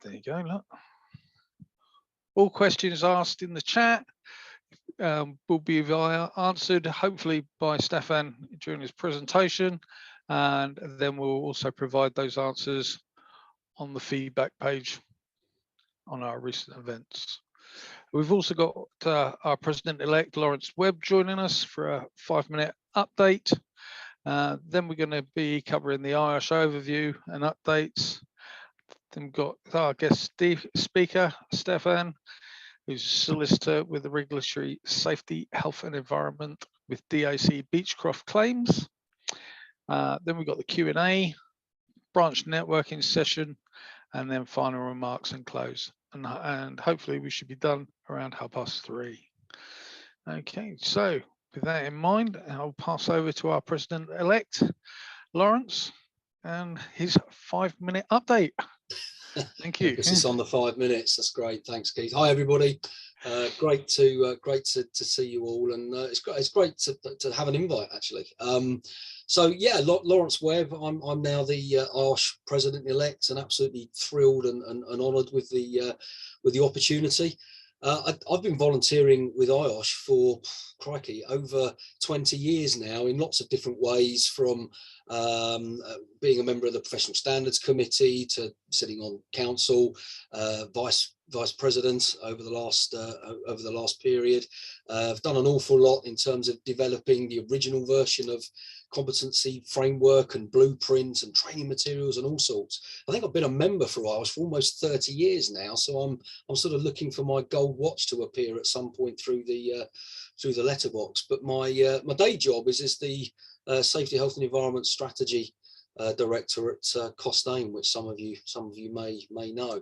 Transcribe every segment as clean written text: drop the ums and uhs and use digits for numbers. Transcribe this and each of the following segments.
There you go, look. All questions asked in the chat will be answered hopefully by Stefan during his presentation, and then we'll also provide those answers on the feedback page on our recent events. We've also got our President-elect Lawrence Webb joining us for a 5-minute update. Then we're going to be covering the IOSH overview and updates. Then we've got our guest speaker, Stefan, who's a solicitor with the Regulatory Safety, Health and Environment with DAC Beechcroft Claims. Then we've got the Q&A, branch networking session, and then final remarks and close. And hopefully we should be done around 3:30. Okay, so with that in mind, I'll pass over to our President-elect, Lawrence, and his 5-minute update. Thank you. Emphasis on the 5 minutes. That's great. Thanks, Keith. Hi, everybody. Great to see you all, and it's great to have an invite actually. So yeah, Lawrence Webb. I'm now the IOSH President-elect, and absolutely thrilled and honoured with the opportunity. I've been volunteering with IOSH for, crikey, over 20 years now in lots of different ways, from being a member of the Professional Standards Committee to sitting on council, vice president over the last period. I've done an awful lot in terms of developing the original version of competency framework and blueprint and training materials and all sorts. I think I've been a member for IOSH for almost 30 years now, so I'm sort of looking for my gold watch to appear at some point through the letterbox. But my day job is as the Safety, Health and Environment Strategy Director at Costain, which some of you may know.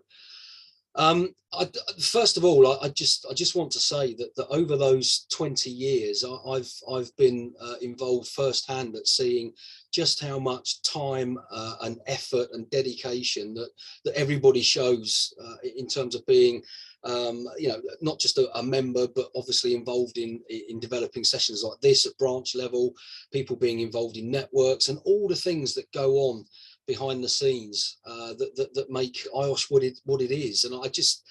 First of all, I just want to say that over those 20 years, I've been involved firsthand at seeing just how much time and effort and dedication that everybody shows in terms of being, not just a member, but obviously involved in developing sessions like this at branch level, people being involved in networks and all the things that go on behind the scenes that make IOSH what it is. And I just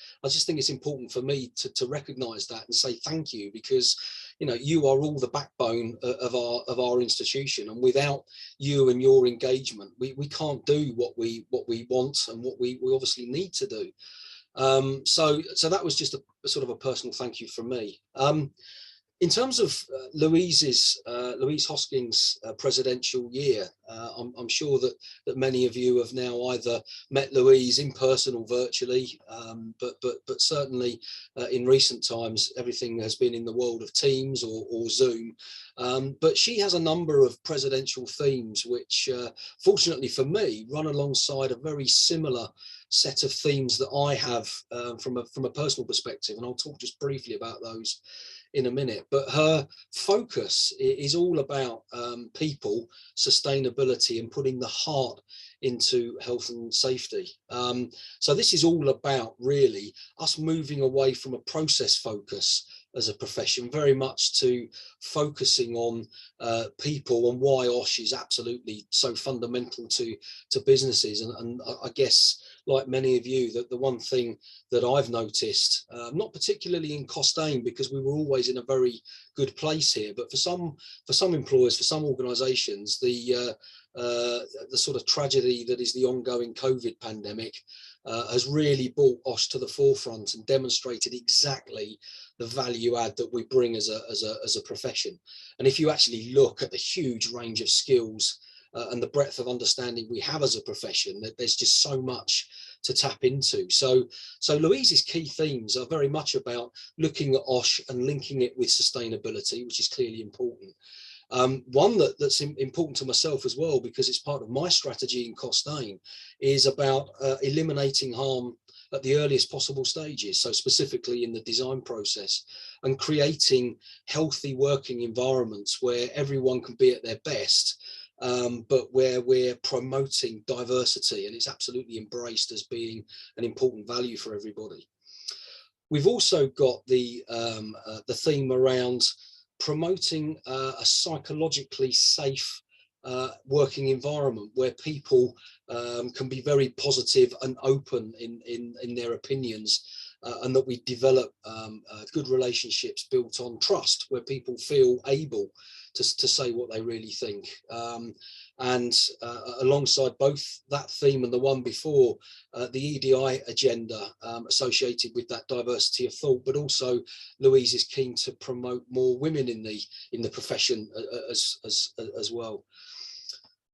think it's important for me to recognize that and say thank you, because you are all the backbone of our institution, and without you and your engagement we can't do what we want and what we obviously need to do. So that was just a sort of a personal thank you from me. In terms of Louise Hoskins' presidential year, I'm sure that many of you have now either met Louise in person or virtually, but certainly in recent times everything has been in the world of Teams or Zoom. But she has a number of presidential themes which, fortunately for me, run alongside a very similar set of themes that I have from a personal perspective, and I'll talk just briefly about those in a minute. But her focus is all about people, sustainability, and putting the heart into health and safety. So this is all about really us moving away from a process focus as a profession, very much to focusing on people, and why IOSH is absolutely so fundamental to businesses. And I guess, like many of you, that the one thing that I've noticed, not particularly in Costain, because we were always in a very good place here, but for some employers, for some organisations, the sort of tragedy that is the ongoing COVID pandemic has really brought IOSH to the forefront and demonstrated exactly the value add that we bring as a profession. And if you actually look at the huge range of skills and the breadth of understanding we have as a profession, that there's just so much to tap into. So Louise's key themes are very much about looking at IOSH and linking it with sustainability, which is clearly important. One that's important to myself as well, because it's part of my strategy in Costain, is about eliminating harm at the earliest possible stages, so specifically in the design process, and creating healthy working environments where everyone can be at their best, but where we're promoting diversity, and it's absolutely embraced as being an important value for everybody. We've also got the theme around promoting a psychologically safe working environment where people can be very positive and open in their opinions, and that we develop good relationships built on trust, where people feel able to say what they really think. And alongside both that theme and the one before, the EDI agenda associated with that diversity of thought, but also Louise is keen to promote more women in the profession as well.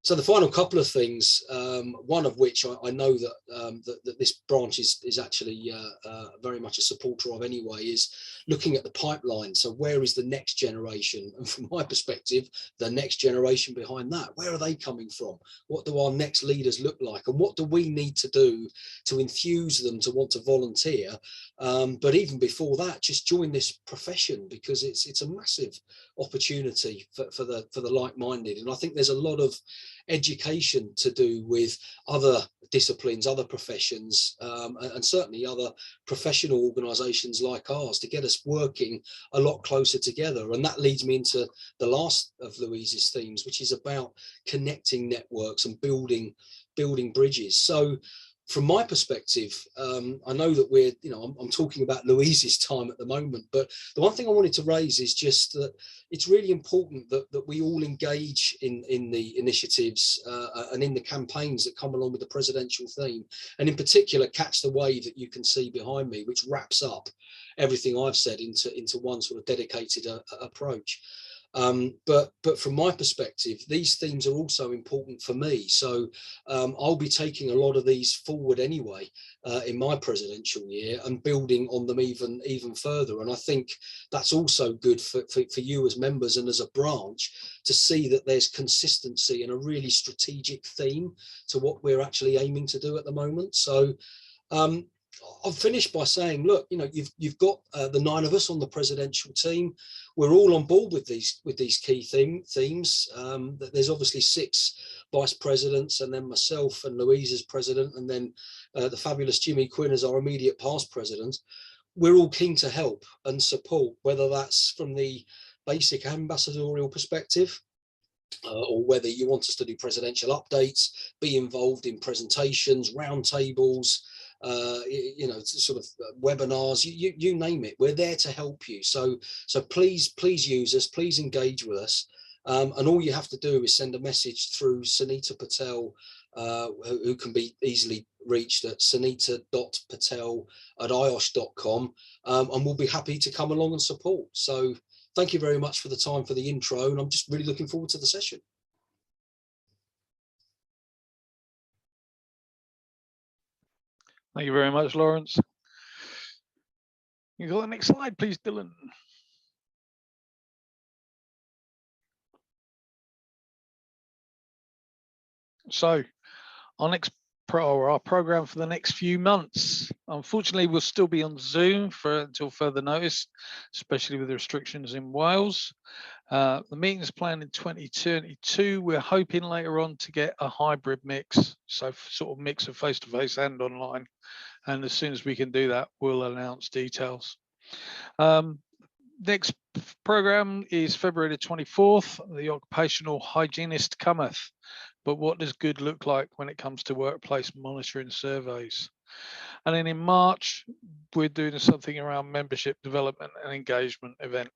So the final couple of things, one of which I know that this branch is actually very much a supporter of anyway, is looking at the pipeline. So where is the next generation? And from my perspective, the next generation behind that, where are they coming from? What do our next leaders look like? And what do we need to do to infuse them to want to volunteer? But even before that, just join this profession, because it's a massive opportunity for the like-minded. And I think there's a lot of education to do with other disciplines, other professions, and certainly other professional organisations like ours, to get us working a lot closer together. And that leads me into the last of Louise's themes, which is about connecting networks and building bridges. So from my perspective, I know that I'm talking about Louise's time at the moment, but the one thing I wanted to raise is just that it's really important that we all engage in the initiatives and in the campaigns that come along with the presidential theme, and in particular catch the wave that you can see behind me, which wraps up everything I've said into one sort of dedicated approach. But from my perspective, these themes are also important for me. So I'll be taking a lot of these forward anyway in my presidential year and building on them even further. And I think that's also good for you as members and as a branch to see that there's consistency and a really strategic theme to what we're actually aiming to do at the moment. So I'll finish by saying, look, you've got the 9 of us on the presidential team. We're all on board with these key themes. There's obviously 6 vice presidents, and then myself and Louise as president, and then the fabulous Jimmy Quinn as our immediate past president. We're all keen to help and support, whether that's from the basic ambassadorial perspective, or whether you want us to do presidential updates, be involved in presentations, roundtables, sort of webinars, you name it. We're there to help you. So please use us, please engage with us. And all you have to do is send a message through Sunita Patel, who can be easily reached at sunita.patel@iosh.com, and we'll be happy to come along and support. So thank you very much for the time for the intro, and I'm just really looking forward to the session. Thank you very much, Lawrence. You got the next slide, please, Dylan. So our program for the next few months, unfortunately, will still be on Zoom until further notice, especially with the restrictions in Wales. The meeting's planned in 2022. We're hoping later on to get a hybrid mix, so sort of mix of face-to-face and online. And as soon as we can do that, we'll announce details. Next program is February the 24th. The occupational hygienist cometh. But what does good look like when it comes to workplace monitoring surveys? And then in March, we're doing something around membership development and engagement event.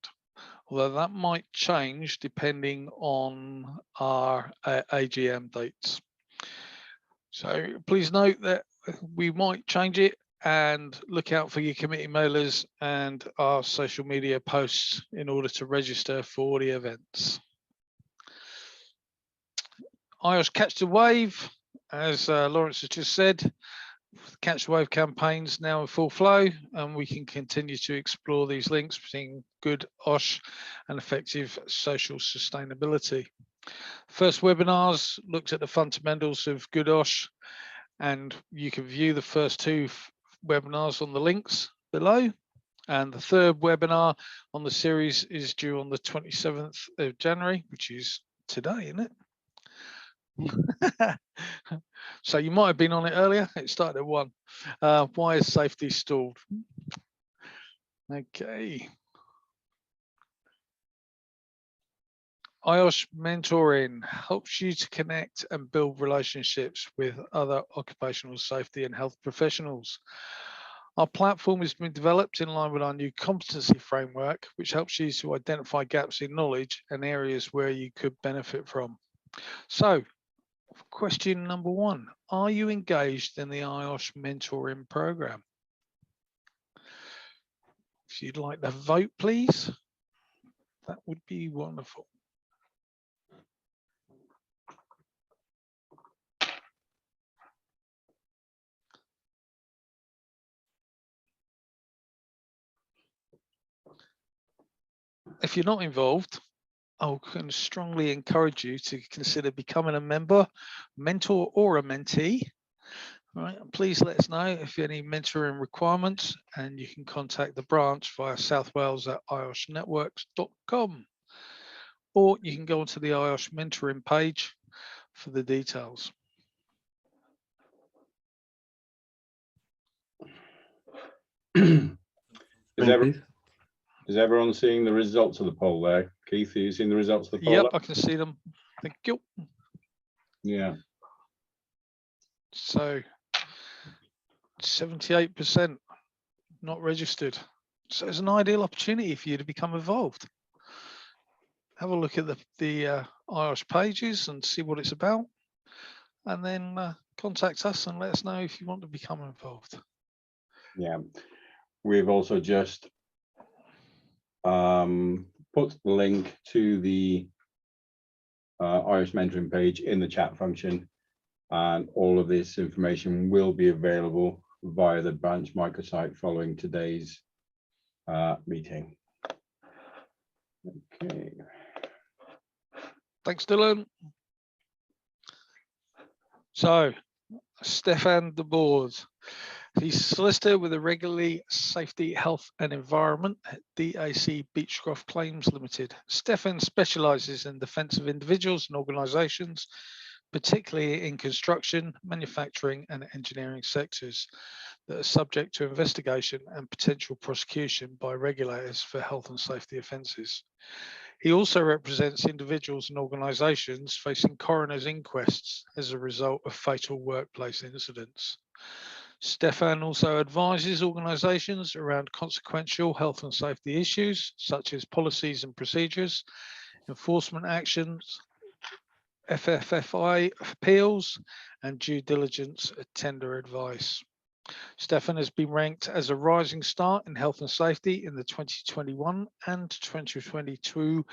Although that might change depending on our AGM dates. So please note that we might change it, and look out for your committee mailers and our social media posts in order to register for the events. IOSH Catch the Wave, as Lawrence has just said, Catch the Wave campaigns now in full flow, and we can continue to explore these links between good OSH and effective social sustainability. First webinars looked at the fundamentals of good OSH, and you can view the first 2 webinars on the links below. And the third webinar on the series is due on the 27th of January, which is today, isn't it? So you might have been on it earlier. It started at 1. Why is safety stalled? Okay. IOSH mentoring helps you to connect and build relationships with other occupational safety and health professionals. Our platform has been developed in line with our new competency framework, which helps you to identify gaps in knowledge and areas where you could benefit from. So, question number 1, are you engaged in the IOSH mentoring program? If you'd like to vote, please, that would be wonderful. If you're not involved, I can strongly encourage you to consider becoming a member, mentor, or a mentee. All right, please let us know if you have any mentoring requirements, and you can contact the branch via southwales@ioshnetworks.com, or you can go onto the IOSH mentoring page for the details. Is everyone seeing the results of the poll there? Keith, are you seeing the results of the poll? Yep, I can see them. Thank you. Yeah. So 78% not registered. So it's an ideal opportunity for you to become involved. Have a look at the IOSH pages and see what it's about, and then contact us and let us know if you want to become involved. Yeah, we've also just put the link to the IOSH mentoring page in the chat function, and all of this information will be available via the branch microsite following today's meeting. Okay. Thanks, Dylan. So, Stefan de Boer. He's a solicitor with the Regularly Safety, Health and Environment at DAC Beechcroft Claims Limited. Stefan specialises in defence of individuals and organisations, particularly in construction, manufacturing and engineering sectors that are subject to investigation and potential prosecution by regulators for health and safety offences. He also represents individuals and organisations facing coroner's inquests as a result of fatal workplace incidents. Stefan also advises organisations around consequential health and safety issues, such as policies and procedures, enforcement actions, FFFI appeals, and due diligence tender advice. Stefan has been ranked as a rising star in health and safety in the 2021 and 2022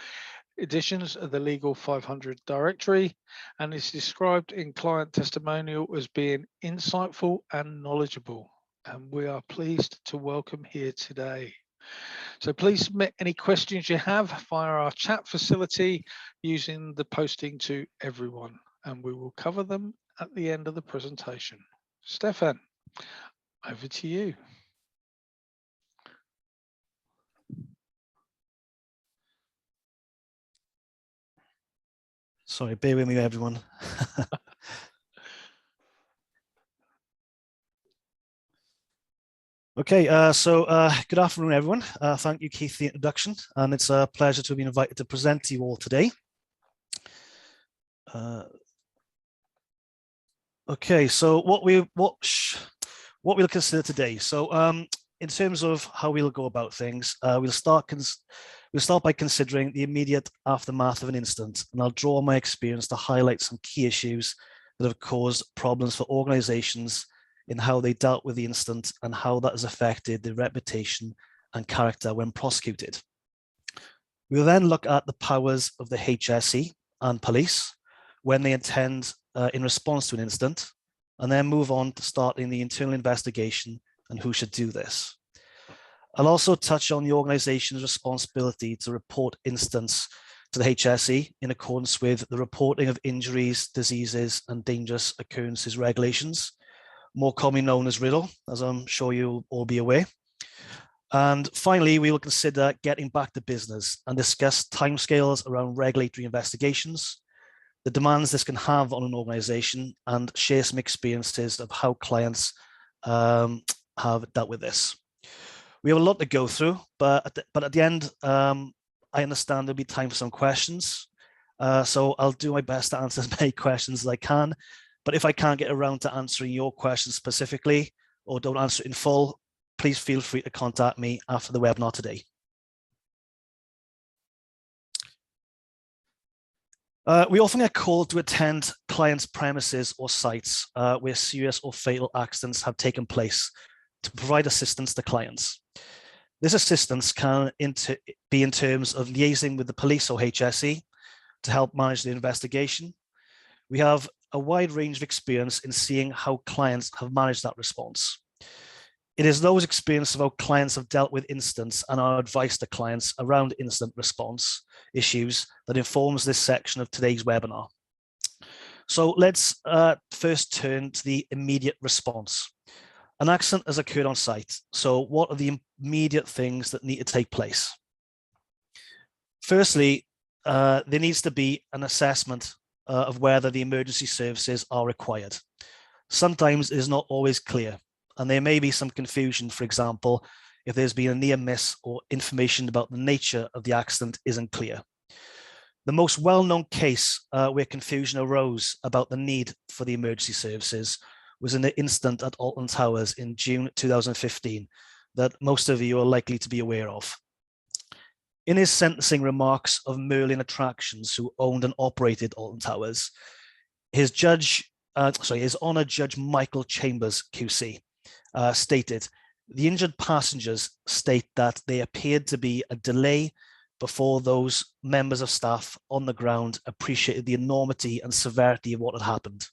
editions of the Legal 500 directory, and is described in client testimonial as being insightful and knowledgeable. And we are pleased to welcome here today. So please submit any questions you have via our chat facility using the posting to everyone, and we will cover them at the end of the presentation. Stefan, over to you. Sorry, bear with me, everyone. Okay, good afternoon, everyone. Thank you, Keith, for the introduction, and it's a pleasure to be invited to present to you all today. Okay, so what we'll consider today. So in terms of how we'll go about things, we'll start by considering the immediate aftermath of an incident, and I'll draw on my experience to highlight some key issues that have caused problems for organizations in how they dealt with the incident and how that has affected their reputation and character when prosecuted. We'll then look at the powers of the HSE and police when they intend in response to an incident, and then move on to starting the internal investigation and who should do this. I'll also touch on the organization's responsibility to report incidents to the HSE in accordance with the Reporting of Injuries, Diseases and Dangerous Occurrences regulations, more commonly known as Riddle, as I'm sure you'll all be aware. And finally, we will consider getting back to business and discuss timescales around regulatory investigations, the demands this can have on an organization, and share some experiences of how clients have dealt with this. We have a lot to go through, but at the end, I understand there'll be time for some questions. So I'll do my best to answer as many questions as I can. But if I can't get around to answering your question specifically or don't answer it in full, please feel free to contact me after the webinar today. We often get called to attend clients' premises or sites where serious or fatal accidents have taken place to provide assistance to clients. This assistance can be in terms of liaising with the police or HSE to help manage the investigation. We have a wide range of experience in seeing how clients have managed that response. It is those experiences of how clients have dealt with incidents and our advice to clients around incident response issues that informs this section of today's webinar. So let's first turn to the immediate response. An accident has occurred on site. So what are the immediate things that need to take place? Firstly, there needs to be an assessment of whether the emergency services are required. Sometimes it is not always clear, and there may be some confusion, for example, if there's been a near miss or information about the nature of the accident isn't clear. The most well-known case where confusion arose about the need for the emergency services was in the incident at Alton Towers in June 2015 that most of you are likely to be aware of. In his sentencing remarks of Merlin Attractions, who owned and operated Alton Towers, his Honour Judge Michael Chambers QC stated, "The injured passengers state that there appeared to be a delay before those members of staff on the ground appreciated the enormity and severity of what had happened.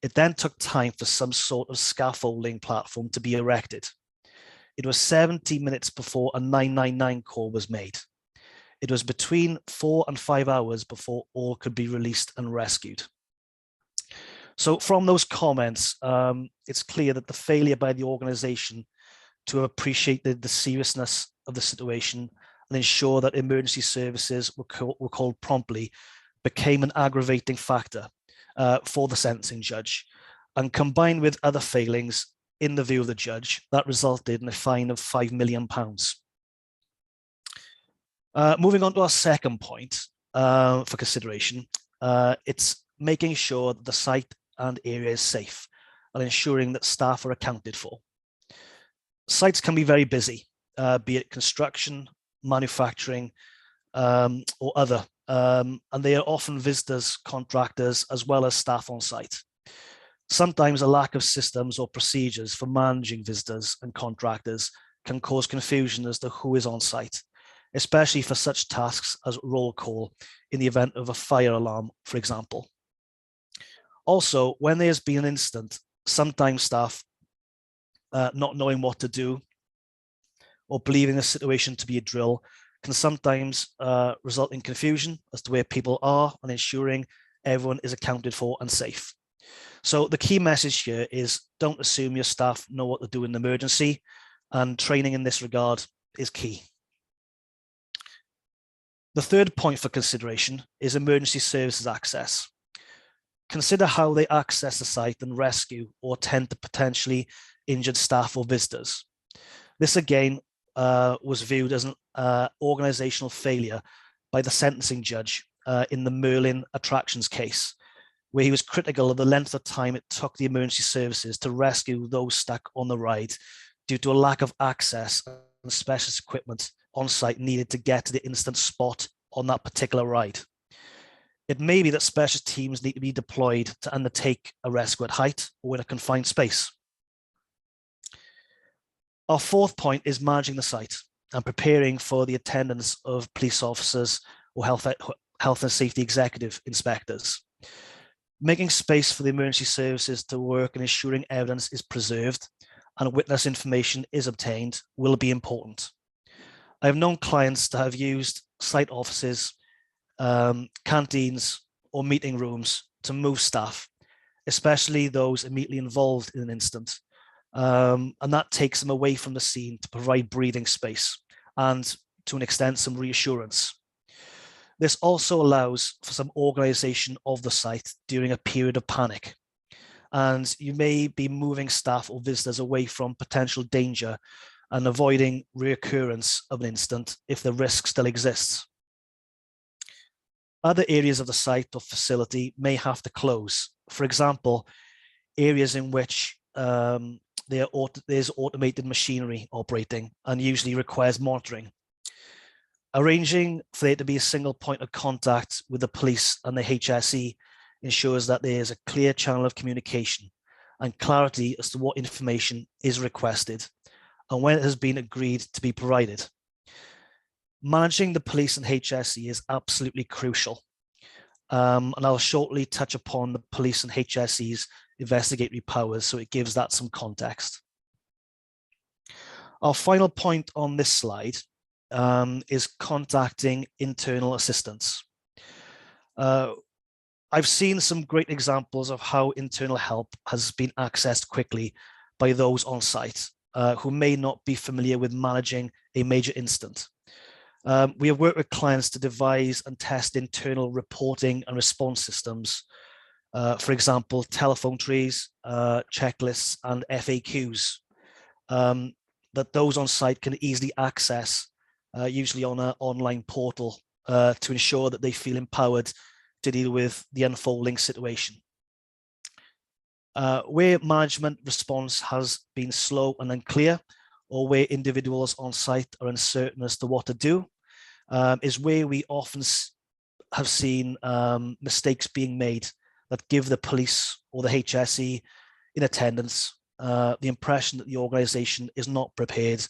It then took time for some sort of scaffolding platform to be erected. It was 70 minutes before a 999 call was made. It was between 4 and 5 hours before all could be released and rescued." So from those comments, it's clear that the failure by the organization to appreciate the seriousness of the situation and ensure that emergency services were called promptly became an aggravating factor for the sentencing judge. And combined with other failings in the view of the judge, that resulted in a fine of £5 million. Moving on to our second point for consideration, it's making sure that the site and area is safe and ensuring that staff are accounted for. Sites can be very busy, be it construction, manufacturing, or other, and they are often visitors, contractors, as well as staff on site. Sometimes a lack of systems or procedures for managing visitors and contractors can cause confusion as to who is on site, especially for such tasks as roll call in the event of a fire alarm, for example. Also, when there's been an incident, sometimes staff not knowing what to do or believing the situation to be a drill can sometimes result in confusion as to where people are and ensuring everyone is accounted for and safe. So the key message here is don't assume your staff know what to do in an emergency, and training in this regard is key. The third point for consideration is emergency services access. Consider how they access the site and rescue or tend to potentially injured staff or visitors. This again was viewed as an organizational failure by the sentencing judge in the Merlin Attractions case, where he was critical of the length of time it took the emergency services to rescue those stuck on the ride due to a lack of access and specialist equipment on site needed to get to the incident spot on that particular ride. It may be that specialist teams need to be deployed to undertake a rescue at height or in a confined space. Our fourth point is managing the site and preparing for the attendance of police officers or health and safety executive inspectors. Making space for the emergency services to work and ensuring evidence is preserved and witness information is obtained will be important. I have known clients to have used site offices, canteens, or meeting rooms to move staff, especially those immediately involved in an incident. And that takes them away from the scene to provide breathing space and, to an extent, some reassurance. This also allows for some organization of the site during a period of panic. And you may be moving staff or visitors away from potential danger and avoiding reoccurrence of an incident if the risk still exists. Other areas of the site or facility may have to close. For example, areas in which there's automated machinery operating and usually requires monitoring. Arranging for there to be a single point of contact with the police and the HSE ensures that there is a clear channel of communication and clarity as to what information is requested and when it has been agreed to be provided. Managing the police and HSE is absolutely crucial. And I'll shortly touch upon the police and HSE's investigatory powers, so it gives that some context. Our final point on this slide is contacting internal assistance. I've seen some great examples of how internal help has been accessed quickly by those on site who may not be familiar with managing a major incident. We have worked with clients to devise and test internal reporting and response systems. For example, telephone trees, checklists, and FAQs that those on site can easily access, usually on an online portal, to ensure that they feel empowered to deal with the unfolding situation. Where management response has been slow and unclear, or where individuals on site are uncertain as to what to do, is where we often have seen mistakes being made that give the police or the HSE in attendance the impression that the organisation is not prepared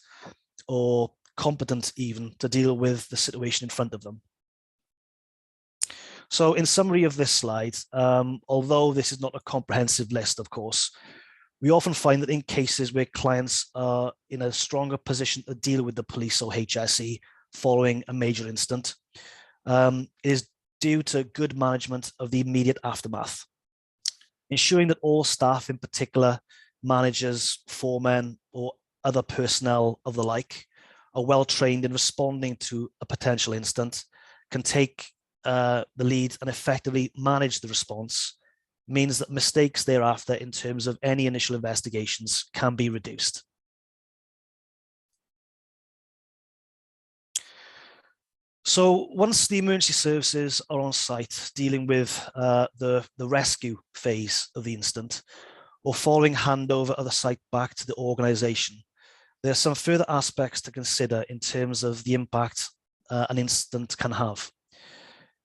or competent even to deal with the situation in front of them. So in summary of this slide, although this is not a comprehensive list, of course, we often find that in cases where clients are in a stronger position to deal with the police or HSE following a major incident, it is due to good management of the immediate aftermath. Ensuring that all staff, in particular managers, foremen, or other personnel of the like, are well trained in responding to a potential incident, can take the lead and effectively manage the response, means that mistakes thereafter in terms of any initial investigations can be reduced. So once the emergency services are on site dealing with the rescue phase of the incident, or following handover of the site back to the organisation, there are some further aspects to consider in terms of the impact an incident can have.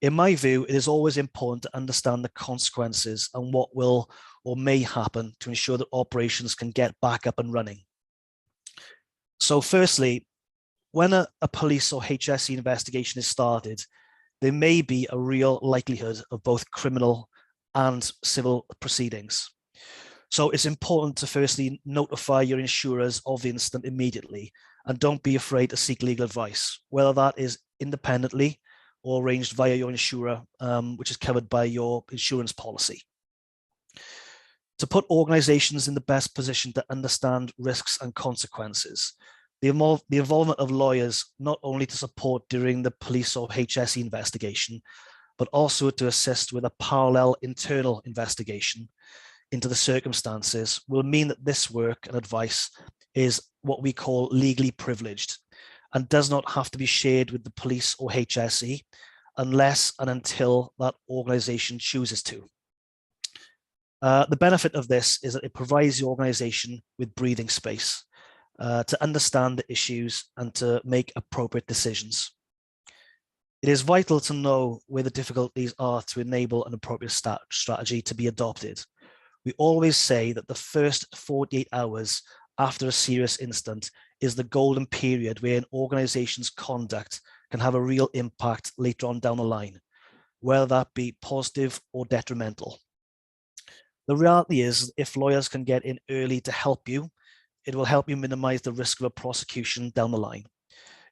In my view, it is always important to understand the consequences and what will or may happen to ensure that operations can get back up and running. So firstly, when a police or HSE investigation is started, there may be a real likelihood of both criminal and civil proceedings. So it's important to firstly notify your insurers of the incident immediately, and don't be afraid to seek legal advice, whether that is independently or arranged via your insurer, which is covered by your insurance policy. To put organizations in the best position to understand risks and consequences, the involvement of lawyers, not only to support during the police or HSE investigation, but also to assist with a parallel internal investigation into the circumstances, will mean that this work and advice is what we call legally privileged and does not have to be shared with the police or HSE unless and until that organization chooses to. The benefit of this is that it provides the organization with breathing space to understand the issues and to make appropriate decisions. It is vital to know where the difficulties are to enable an appropriate strategy to be adopted. We always say that the first 48 hours after a serious incident is the golden period where an organization's conduct can have a real impact later on down the line, whether that be positive or detrimental. The reality is, if lawyers can get in early to help you, it will help you minimize the risk of a prosecution down the line.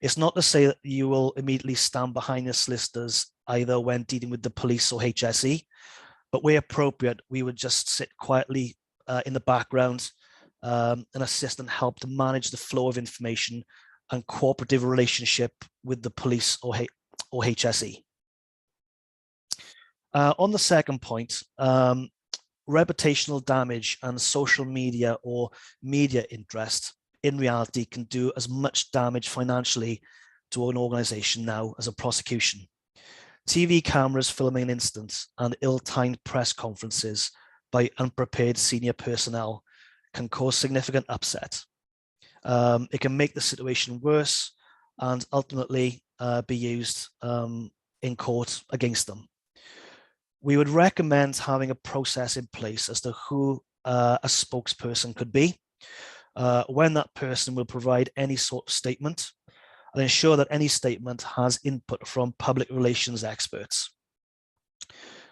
It's not to say that you will immediately stand behind your solicitors either when dealing with the police or HSE, but where appropriate, we would just sit quietly in the background and assist and help to manage the flow of information and cooperative relationship with the police or HSE. On the second point, reputational damage and social media or media interest in reality can do as much damage financially to an organization now as a prosecution. TV cameras filming an incident and ill-timed press conferences by unprepared senior personnel can cause significant upset. It can make the situation worse and ultimately be used in court against them. We would recommend having a process in place as to who a spokesperson could be, when that person will provide any sort of statement, and ensure that any statement has input from public relations experts.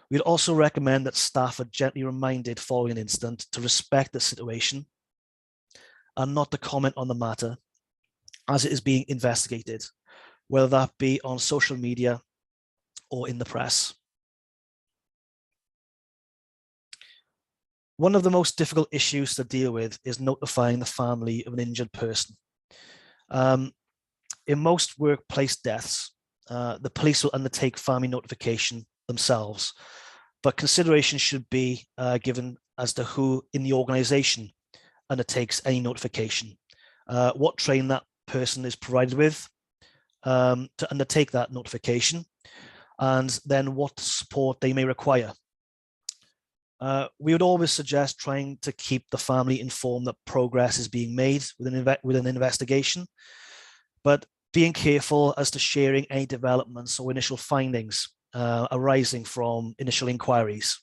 We'd also recommend that staff are gently reminded following an incident to respect the situation and not to comment on the matter as it is being investigated, whether that be on social media or in the press. One of the most difficult issues to deal with is notifying the family of an injured person. In most workplace deaths, the police will undertake family notification themselves, but consideration should be given as to who in the organization undertakes any notification, what training that person is provided with to undertake that notification, and then what support they may require. We would always suggest trying to keep the family informed that progress is being made with an investigation, but being careful as to sharing any developments or initial findings arising from initial inquiries.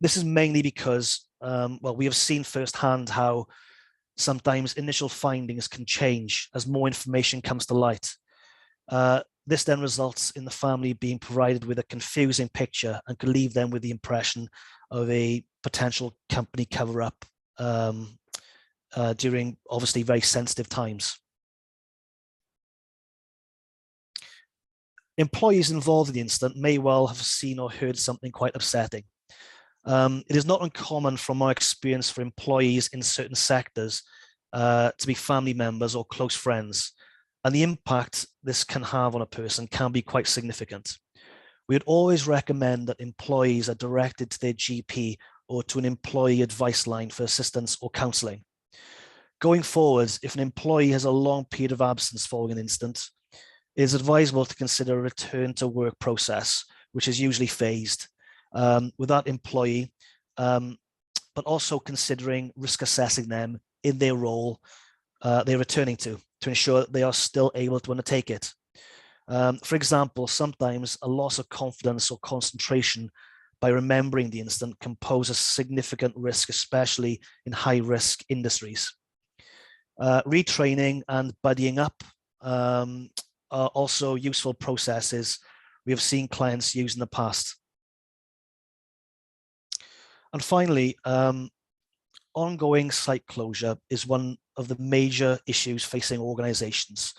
This is mainly because, well, we have seen firsthand how sometimes initial findings can change as more information comes to light. This then results in the family being provided with a confusing picture and could leave them with the impression of a potential company cover-up during obviously very sensitive times. Employees involved in the incident may well have seen or heard something quite upsetting. It is not uncommon from my experience for employees in certain sectors to be family members or close friends, and the impact this can have on a person can be quite significant. We would always recommend that employees are directed to their GP or to an employee advice line for assistance or counselling. Going forwards, if an employee has a long period of absence following an incident, it is advisable to consider a return to work process, which is usually phased with that employee, but also considering risk assessing them in their role they're returning to ensure that they are still able to undertake it. For example, sometimes a loss of confidence or concentration by remembering the incident can pose a significant risk, especially in high-risk industries. Retraining and buddying up are also useful processes we have seen clients use in the past. And finally, ongoing site closure is one of the major issues facing organizations,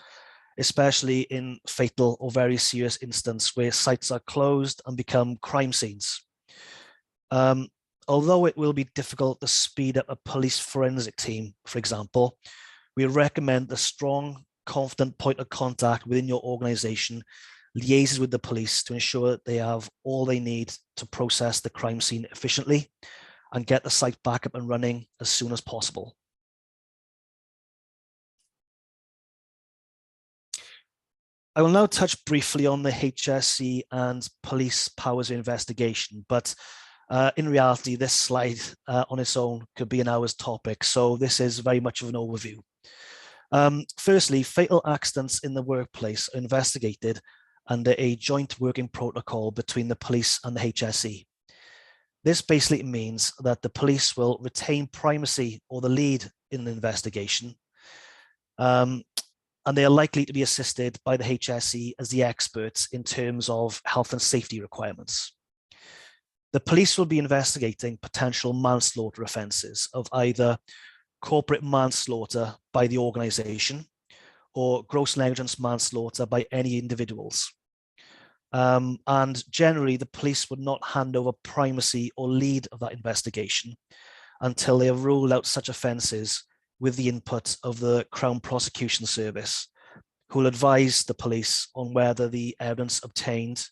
especially in fatal or very serious incidents where sites are closed and become crime scenes. Although it will be difficult to speed up a police forensic team, for example, we recommend a strong, confident point of contact within your organization liaises with the police to ensure that they have all they need to process the crime scene efficiently and get the site back up and running as soon as possible. I will now touch briefly on the HSE and police powers of investigation, but in reality, this slide on its own could be an hour's topic, so this is very much of an overview. Firstly, fatal accidents in the workplace are investigated under a joint working protocol between the police and the HSE. This basically means that the police will retain primacy or the lead in the investigation, and they are likely to be assisted by the HSE as the experts in terms of health and safety requirements. The police will be investigating potential manslaughter offences of either corporate manslaughter by the organisation or gross negligence manslaughter by any individuals. And generally, the police would not hand over primacy or lead of that investigation until they have ruled out such offences with the input of the Crown Prosecution Service, who will advise the police on whether the evidence obtained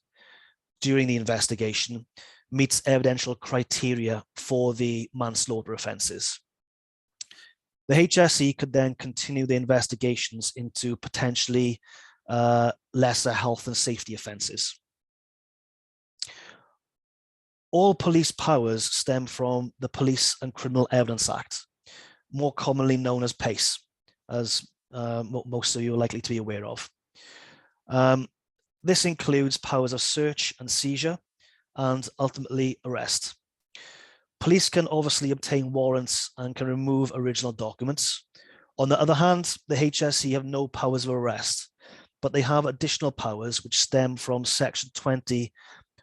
during the investigation meets evidential criteria for the manslaughter offences. The HSE could then continue the investigations into potentially lesser health and safety offences. All police powers stem from the Police and Criminal Evidence Act, more commonly known as PACE, as most of you are likely to be aware of. This includes powers of search and seizure, and ultimately arrest. Police can obviously obtain warrants and can remove original documents. On the other hand, the HSE have no powers of arrest, but they have additional powers which stem from Section 20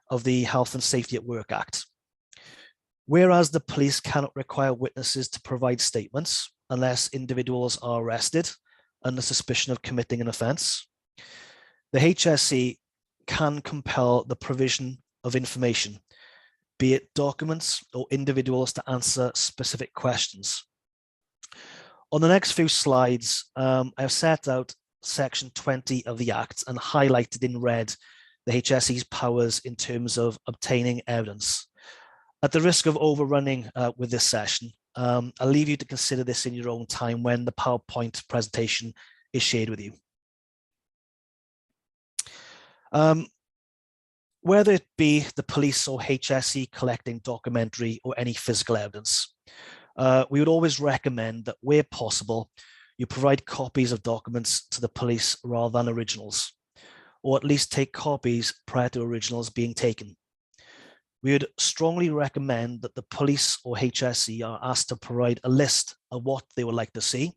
of the Health and Safety at Work Act. Whereas the police cannot require witnesses to provide statements unless individuals are arrested under suspicion of committing an offence, the HSE can compel the provision of information, be it documents or individuals, to answer specific questions. On the next few slides, I have set out Section 20 of the Act and highlighted in red the HSE's powers in terms of obtaining evidence. At the risk of overrunning with this session, I'll leave you to consider this in your own time when the PowerPoint presentation is shared with you. Whether it be the police or HSE collecting documentary or any physical evidence, we would always recommend that where possible, you provide copies of documents to the police rather than originals, or at least take copies prior to originals being taken. We would strongly recommend that the police or HSE are asked to provide a list of what they would like to see,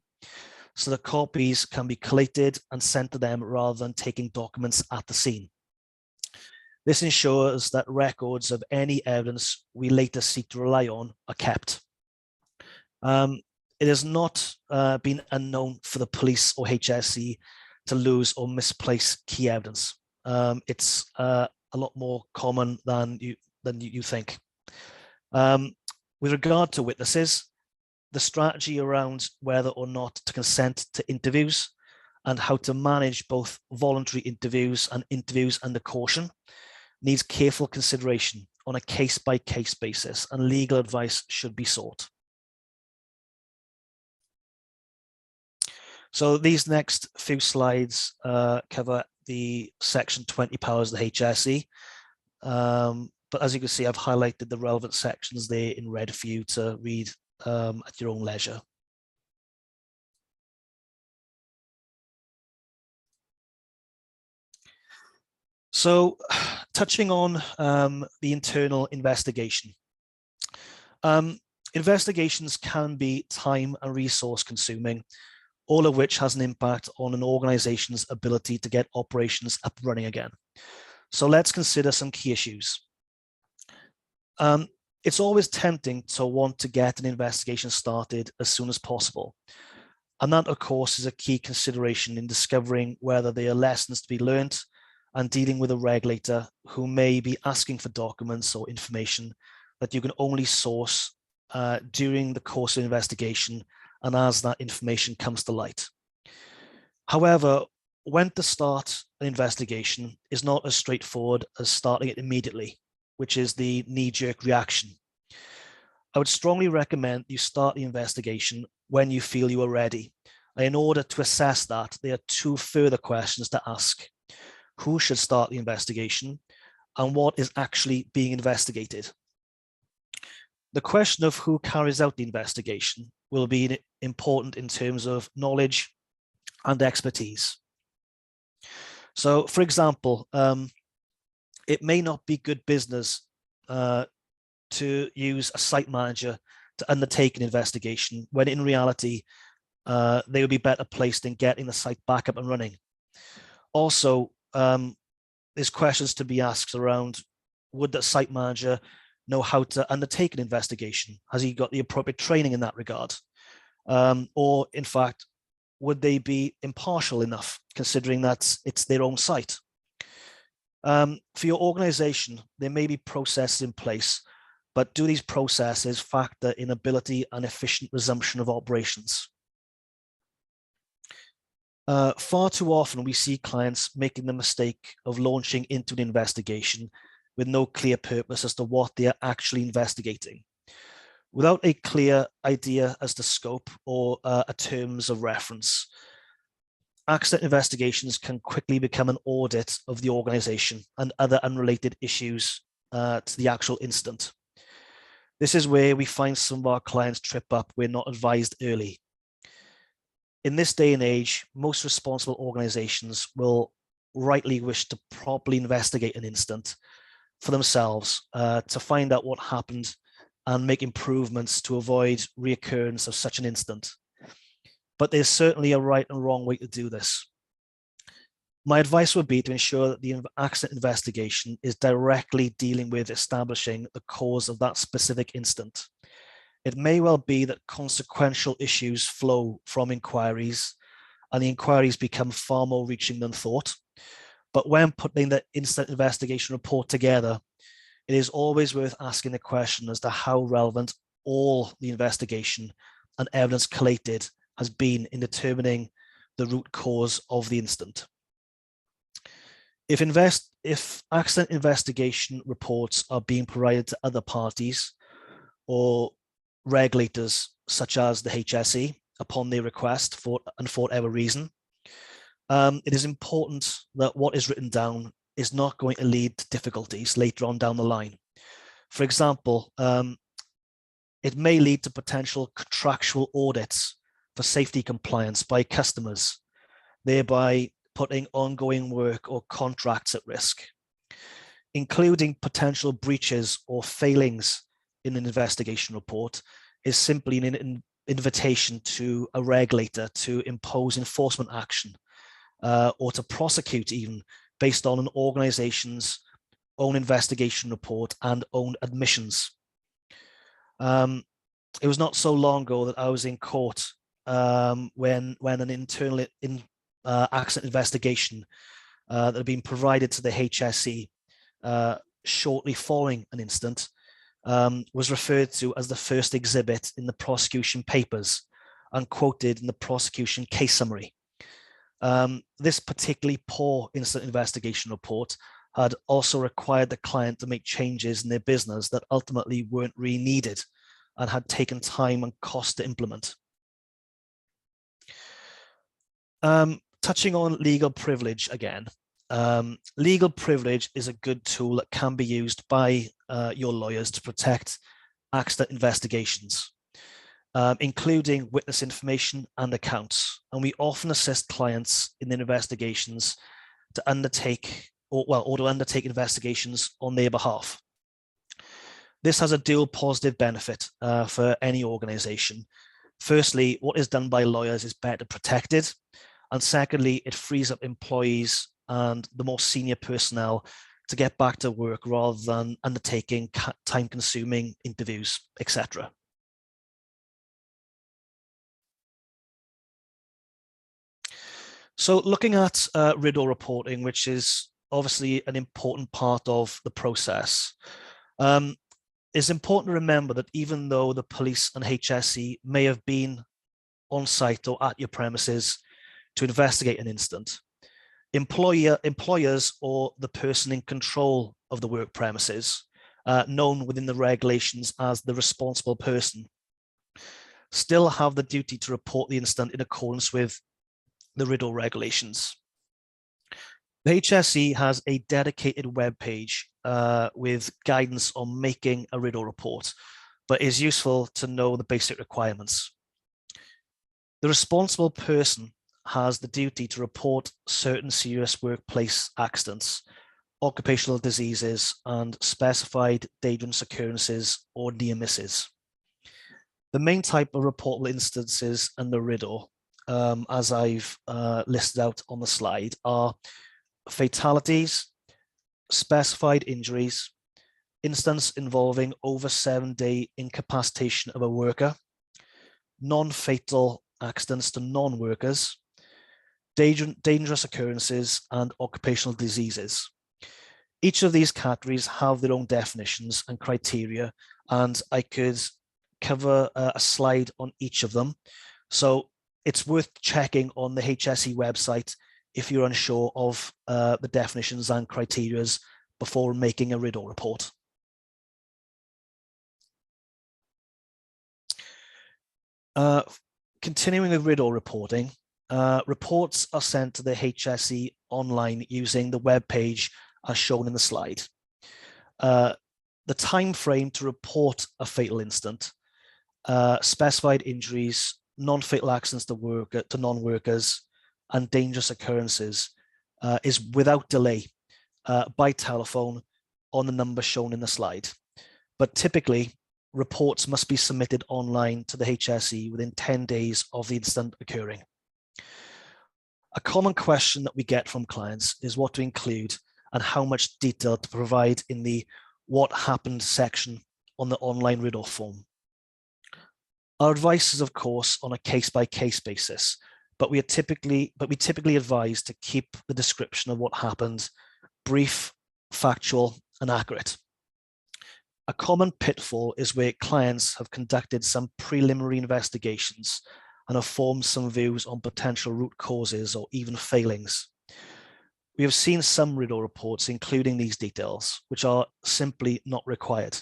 so that copies can be collated and sent to them rather than taking documents at the scene. This ensures that records of any evidence we later seek to rely on are kept. It has not been unknown for the police or HSE to lose or misplace key evidence. It's a lot more common than you think. With regard to witnesses, the strategy around whether or not to consent to interviews and how to manage both voluntary interviews and interviews under caution needs careful consideration on a case-by-case basis, and legal advice should be sought. So these next few slides cover the Section 20 powers of the HSE. But as you can see, I've highlighted the relevant sections there in red for you to read at your own leisure. So touching on the internal investigation. Investigations can be time and resource consuming, all of which has an impact on an organization's ability to get operations up and running again. So let's consider some key issues. It's always tempting to want to get an investigation started as soon as possible. And that, of course, is a key consideration in discovering whether there are lessons to be learned and dealing with a regulator who may be asking for documents or information that you can only source during the course of investigation and as that information comes to light. However, when to start an investigation is not as straightforward as starting it immediately, which is the knee-jerk reaction. I would strongly recommend you start the investigation when you feel you are ready. And in order to assess that, there are two further questions to ask. Who should start the investigation, and what is actually being investigated? The question of who carries out the investigation will be important in terms of knowledge and expertise. So, for example, it may not be good business to use a site manager to undertake an investigation when in reality, they would be better placed in getting the site back up and running. Also, there's questions to be asked around, would that site manager know how to undertake an investigation? Has he got the appropriate training in that regard? Or in fact, would they be impartial enough, considering that it's their own site? For your organization, there may be processes in place, but do these processes factor in ability and efficient resumption of operations? Far too often we see clients making the mistake of launching into an investigation with no clear purpose as to what they are actually investigating. Without a clear idea as to scope or a terms of reference, accident investigations can quickly become an audit of the organization and other unrelated issues to the actual incident. This is where we find some of our clients trip up. We're not advised early. In this day and age, most responsible organizations will rightly wish to properly investigate an incident for themselves to find out what happened and make improvements to avoid reoccurrence of such an incident. But there's certainly a right and wrong way to do this. My advice would be to ensure that the accident investigation is directly dealing with establishing the cause of that specific incident. It may well be that consequential issues flow from inquiries, and the inquiries become far more reaching than thought. But when putting the incident investigation report together, it is always worth asking the question as to how relevant all the investigation and evidence collated has been in determining the root cause of the incident. If accident investigation reports are being provided to other parties or regulators such as the HSE upon their request for whatever reason, it is important that what is written down is not going to lead to difficulties later on down the line. For example, it may lead to potential contractual audits for safety compliance by customers, thereby putting ongoing work or contracts at risk. Including potential breaches or failings in an investigation report is simply an invitation to a regulator to impose enforcement action or to prosecute even based on an organization's own investigation report and own admissions. It was not so long ago that I was in court when an internal accident investigation that had been provided to the HSE shortly following an incident was referred to as the first exhibit in the prosecution papers and quoted in the prosecution case summary. This particularly poor incident investigation report had also required the client to make changes in their business that ultimately weren't really needed and had taken time and cost to implement. Touching on legal privilege again, legal privilege is a good tool that can be used by your lawyers to protect accident investigations, including witness information and accounts. And we often assist clients in their investigations to undertake to undertake investigations on their behalf. This has a dual positive benefit for any organization. Firstly, what is done by lawyers is better protected. And secondly, it frees up employees and the more senior personnel to get back to work rather than undertaking time-consuming interviews, etc. So looking at riddle reporting, which is obviously an important part of the process, it's important to remember that even though the police and HSE may have been on site or at your premises to investigate an incident, employers or the person in control of the work premises, known within the regulations as the responsible person, still have the duty to report the incident in accordance with the riddle regulations. The HSE has a dedicated web page with guidance on making a riddle report, but it is useful to know the basic requirements. The responsible person has the duty to report certain serious workplace accidents, occupational diseases, and specified dangerous occurrences or near misses. The main type of reportable instances in the riddle, as I've listed out on the slide, are fatalities, specified injuries, incidents involving over 7-day incapacitation of a worker, non-fatal accidents to non-workers, dangerous occurrences, and occupational diseases. Each of these categories have their own definitions and criteria, and I could cover a slide on each of them. So it's worth checking on the HSE website if you're unsure of the definitions and criteria before making a riddle report. Continuing with riddle reporting, reports are sent to the HSE online using the web page as shown in the slide. The time frame to report a fatal incident, specified injuries, non-fatal accidents to non-workers, and dangerous occurrences is without delay by telephone on the number shown in the slide. But typically, reports must be submitted online to the HSE within 10 days of the incident occurring. A common question that we get from clients is what to include and how much detail to provide in the what happened section on the online Riddle form. Our advice is, of course, on a case-by-case basis, but we typically advise to keep the description of what happened brief, factual, and accurate. A common pitfall is where clients have conducted some preliminary investigations and have formed some views on potential root causes or even failings. We have seen some Riddle reports including these details, which are simply not required.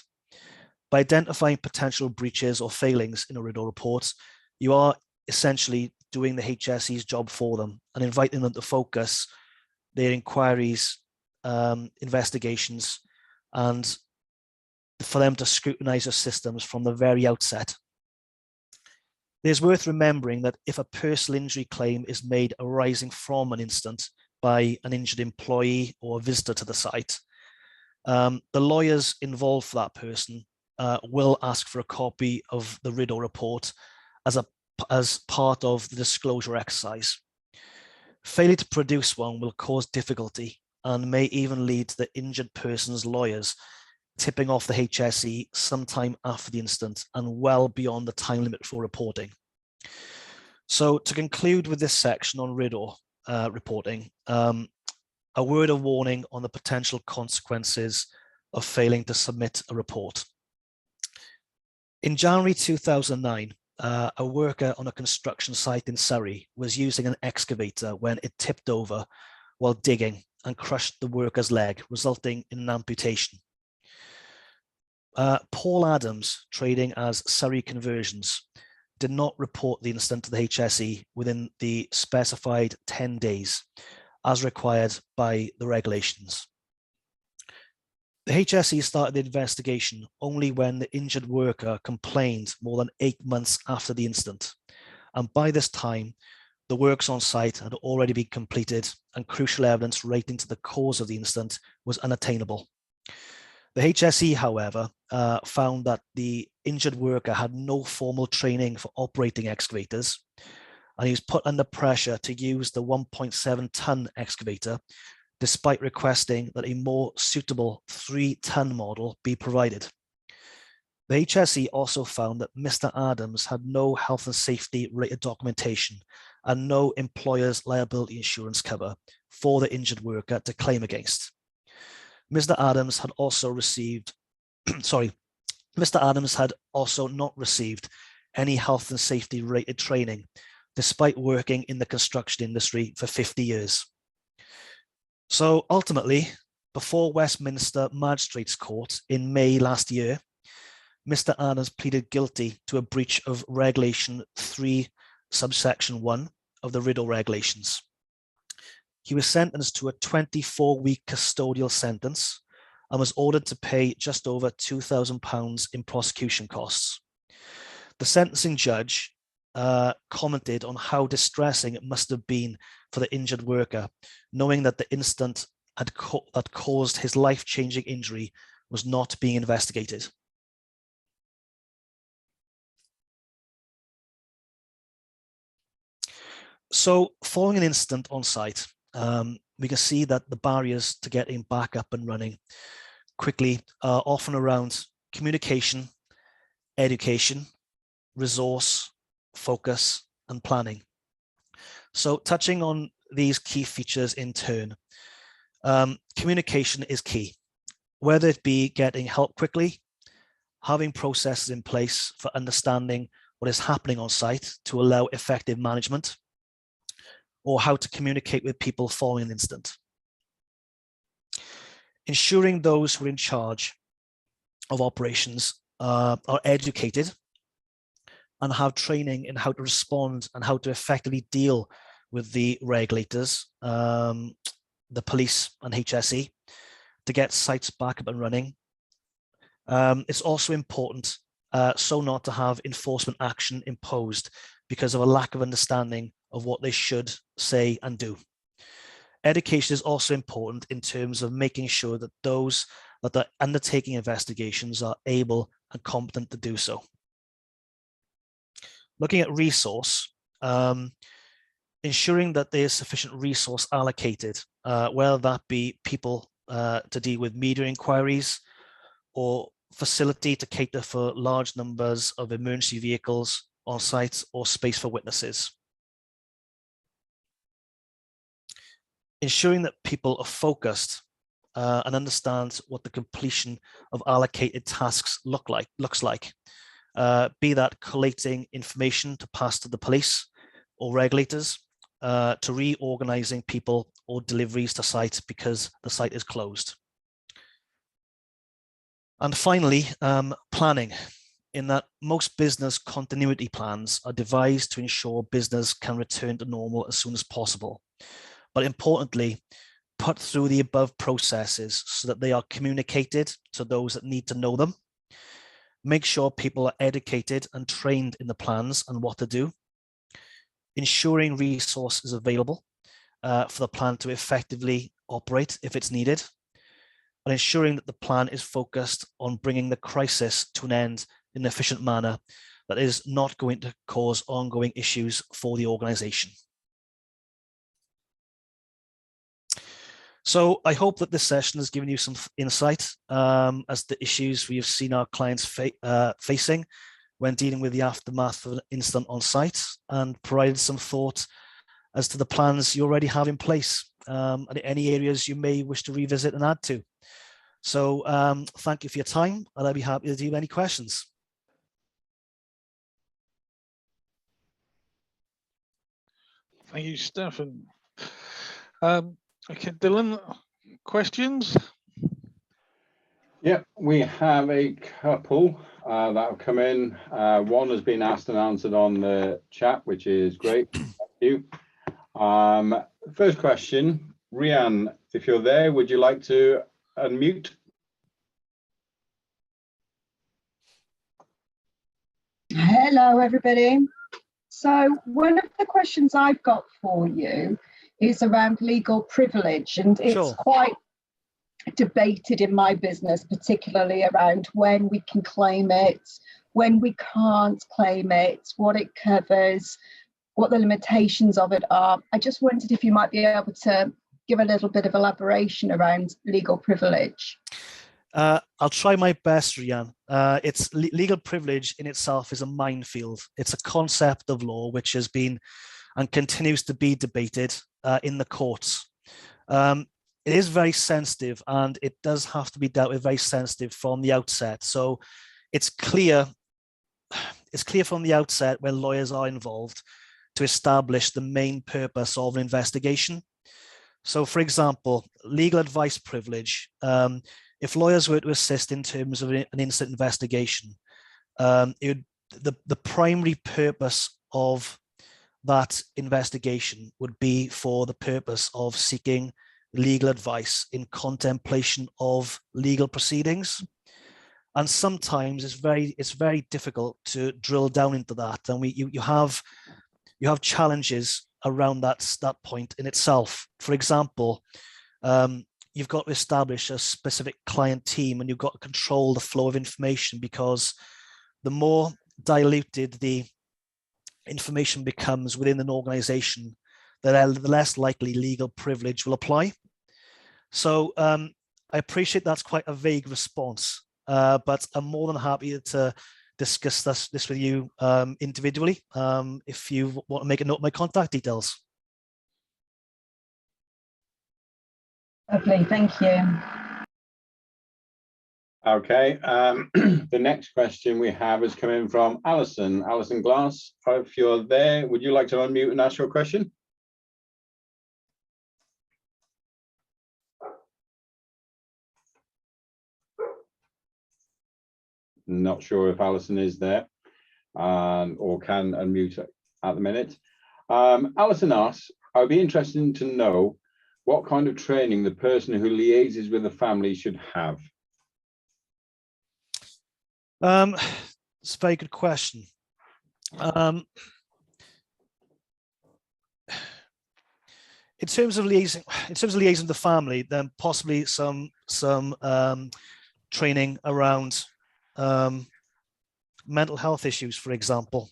By identifying potential breaches or failings in a Riddle report, you are essentially doing the HSE's job for them and inviting them to focus their inquiries, investigations, and for them to scrutinize their systems from the very outset. It is worth remembering that if a personal injury claim is made arising from an incident by an injured employee or a visitor to the site, the lawyers involved for that person will ask for a copy of the Riddle report as part of the disclosure exercise. Failure to produce one will cause difficulty and may even lead to the injured person's lawyers tipping off the HSE sometime after the incident and well beyond the time limit for reporting. So to conclude with this section on Riddle reporting, a word of warning on the potential consequences of failing to submit a report. In January 2009, a worker on a construction site in Surrey was using an excavator when it tipped over while digging and crushed the worker's leg, resulting in an amputation. Paul Adams, trading as Surrey Conversions, did not report the incident to the HSE within the specified 10 days, as required by the regulations. The HSE started the investigation only when the injured worker complained more than 8 months after the incident. And by this time, the works on site had already been completed and crucial evidence relating to the cause of the incident was unattainable. The HSE, however, found that the injured worker had no formal training for operating excavators, and he was put under pressure to use the 1.7-ton excavator, despite requesting that a more suitable 3-ton model be provided. The HSE also found that Mr. Adams had no health and safety related documentation and no employer's liability insurance cover for the injured worker to claim against. Mr. Adams had also received, Mr. Adams had also not received any health and safety related training, despite working in the construction industry for 50 years. So ultimately, before Westminster Magistrates Court in May last year, Mr. Adams pleaded guilty to a breach of Regulation 3, subsection 1 of the Riddle regulations. He was sentenced to a 24-week custodial sentence and was ordered to pay just over £2,000 in prosecution costs. The sentencing judge commented on how distressing it must have been for the injured worker, knowing that the incident that caused his life-changing injury was not being investigated. So following an incident on site, we can see that the barriers to getting back up and running quickly are often around communication, education, resource, focus, and planning. So touching on these key features in turn, communication is key, whether it be getting help quickly, having processes in place for understanding what is happening on site to allow effective management, or how to communicate with people following an incident. Ensuring those who are in charge of operations are educated and have training in how to respond and how to effectively deal with the regulators, the police and HSE, to get sites back up and running. It's also important so not to have enforcement action imposed because of a lack of understanding of what they should say and do. Education is also important in terms of making sure that those that are undertaking investigations are able and competent to do so. Looking at resource, ensuring that there is sufficient resource allocated, whether that be people to deal with media inquiries or facility to cater for large numbers of emergency vehicles on site or space for witnesses. Ensuring that people are focused and understand what the completion of allocated tasks looks like, be that collating information to pass to the police or regulators, to reorganizing people or deliveries to sites because the site is closed. And finally, planning, in that most business continuity plans are devised to ensure business can return to normal as soon as possible. But importantly, put through the above processes so that they are communicated to those that need to know them. Make sure people are educated and trained in the plans and what to do. Ensuring resource is available for the plan to effectively operate if it's needed. And ensuring that the plan is focused on bringing the crisis to an end in an efficient manner that is not going to cause ongoing issues for the organization. So I hope that this session has given you some insight as to issues we have seen our clients facing when dealing with the aftermath of an incident on site, and provided some thought as to the plans you already have in place and any areas you may wish to revisit and add to. So thank you for your time, and I'll be happy to deal with any questions. Thank you, Stefan. Okay, Dylan, questions? Yeah, we have a couple that have come in. One has been asked and answered on the chat, which is great. Thank you. First question, Rian, if you're there, would you like to unmute? Hello, everybody. So one of the questions I've got for you is around legal privilege, and it's Sure. quite debated in my business, particularly around when we can claim it, when we can't claim it, what it covers, what the limitations of it are. I just wondered if you might be able to give a little bit of elaboration around legal privilege. I'll try my best, Rian. It's legal privilege in itself is a minefield. It's a concept of law which has been and continues to be debated in the courts. It is very sensitive, and it does have to be dealt with very sensitive from the outset. So it's clear from the outset when lawyers are involved to establish the main purpose of an investigation. So, for example, legal advice privilege. If lawyers were to assist in terms of an incident investigation, the primary purpose of that investigation would be for the purpose of seeking legal advice in contemplation of legal proceedings. And sometimes it's very difficult to drill down into that, and you have challenges around that point in itself. For example, you've got to establish a specific client team, and you've got to control the flow of information, because the more diluted the information becomes within an organization, the less likely legal privilege will apply. So I appreciate that's quite a vague response, but I'm more than happy to discuss this with you individually if you want to make a note of my contact details. Lovely, thank you. Okay, the next question we have is coming from Alison Glass. If you're there, would you like to unmute and ask your question? Not sure if Alison is there or can unmute at the minute. Alison asks, I'd be interested to know what kind of training the person who liaises with the family should have. It's a very good question. In terms of liaising with the family, then possibly some training around mental health issues, for example,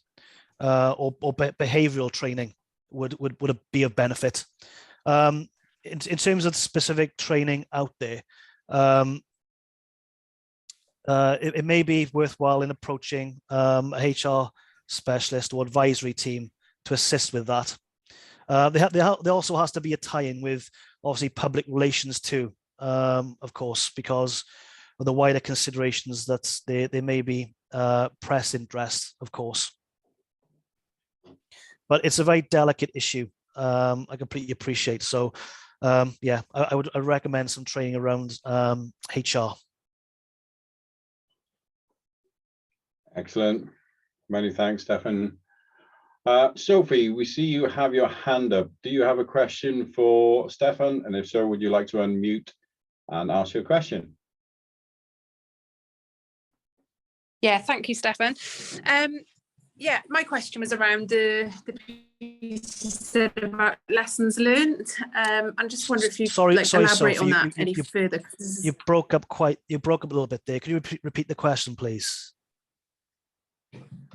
or behavioral training would be of benefit. In terms of specific training out there, it may be worthwhile in approaching a HR specialist or advisory team to assist with that. There also has to be a tie-in with obviously public relations too, of course, because of the wider considerations that they may be press interest, of course. But it's a very delicate issue. I completely appreciate. So yeah, I'd recommend some training around HR. Excellent. Many thanks, Stefan. Sophie, we see you have your hand up. Do you have a question for Stefan? And if so, would you like to unmute and ask your question? Yeah, thank you, Stefan. Yeah, my question was around the piece you said about lessons learned. I'm just wondering if you could elaborate on that any further. You broke up a little bit there. Could you repeat the question, please?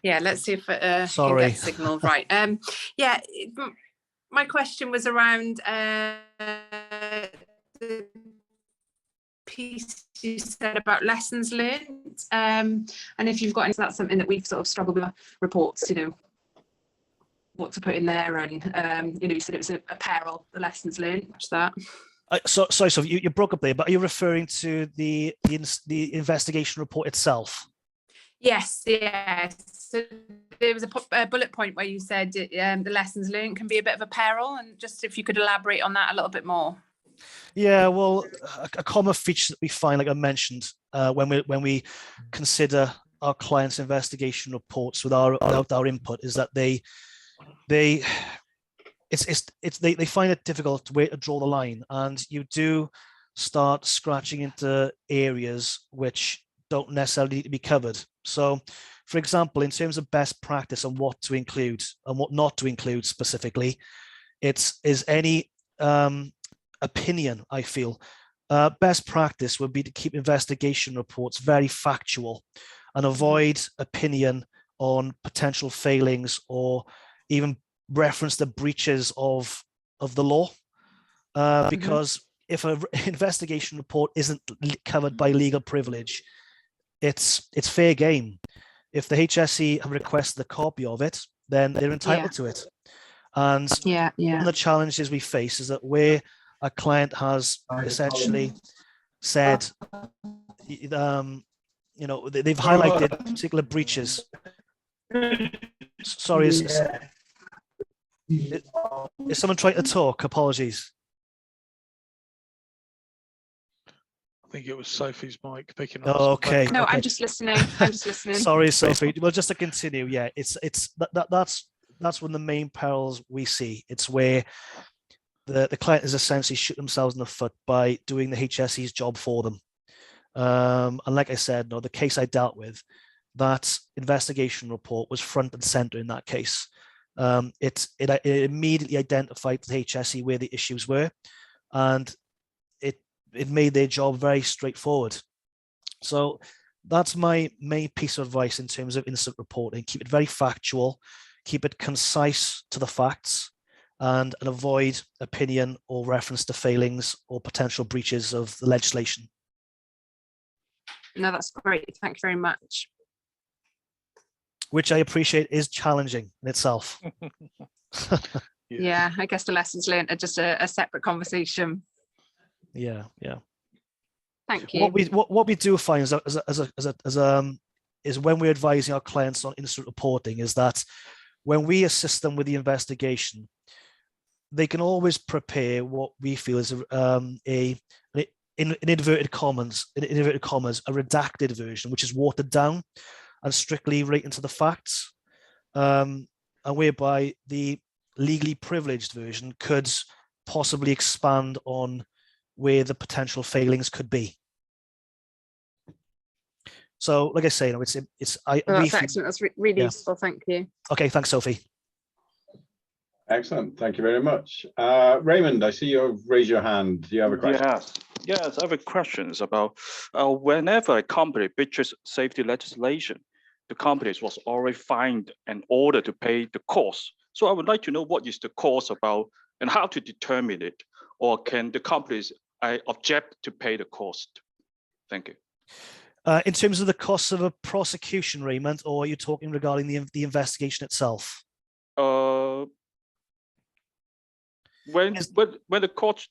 Yeah, let's see if it Sorry. can get signal right. Yeah, my question was around the piece you said about lessons learned, and if you've got any, that's something that we've sort of struggled with reports, you know, what to put in there, and you know, you said it was a peril, the lessons learned. What's that? Sorry, so you broke up there, but are you referring to the investigation report itself? Yes, yes. So there was a bullet point where you said the lessons learned can be a bit of a peril, and just if you could elaborate on that a little bit more. Yeah, well, a common feature that we find, like I mentioned, when we consider our clients' investigation reports without our input, is that they find it difficult where to draw the line, and you do start scratching into areas which don't necessarily need to be covered. So, for example, in terms of best practice on what to include and what not to include specifically, is any opinion, I feel. Best practice would be to keep investigation reports very factual and avoid opinion on potential failings or even reference the breaches of the law, because if an investigation report isn't covered by legal privilege, it's fair game. If the HSE have requested a copy of it, then they're entitled to it. And one of the challenges we face is that where a client has essentially said, you know, they've highlighted particular breaches. Sorry, is someone trying to talk? Apologies. I think it was Sophie's mic picking up. Oh, okay. No, okay. I'm just listening. I'm just listening. Sorry, Sophie. Well, just to continue, yeah, that's one of the main perils we see. It's where the client is essentially shooting themselves in the foot by doing the HSE's job for them. And like I said, no, the case I dealt with, that investigation report was front and center in that case. It immediately identified the HSE where the issues were, and it made their job very straightforward. So that's my main piece of advice in terms of incident reporting. Keep it very factual, keep it concise to the facts, and avoid opinion or reference to failings or potential breaches of the legislation. No, that's great. Thank you very much. Which I appreciate is challenging in itself. Yeah, I guess the lessons learned are just a separate conversation. Yeah. Thank you. What we do find is when we're advising our clients on incident reporting is that when we assist them with the investigation, they can always prepare what we feel is in inverted commas, a redacted version, which is watered down and strictly relating to the facts, and whereby the legally privileged version could possibly expand on where the potential failings could be. So, like I say, it's That's excellent. That's really Yeah. useful. Thank you. Okay, thanks, Sophie. Excellent. Thank you very much. Raymond, I see you've raised your hand. Do you have a question? Yes, I have a question about whenever a company breaches safety legislation, the companies was already fined and ordered to pay the cost. So I would like to know what is the cost about and how to determine it, or can the companies object to pay the cost? Thank you. In terms of the costs of a prosecution, Raymond, or are you talking regarding the investigation itself? When the court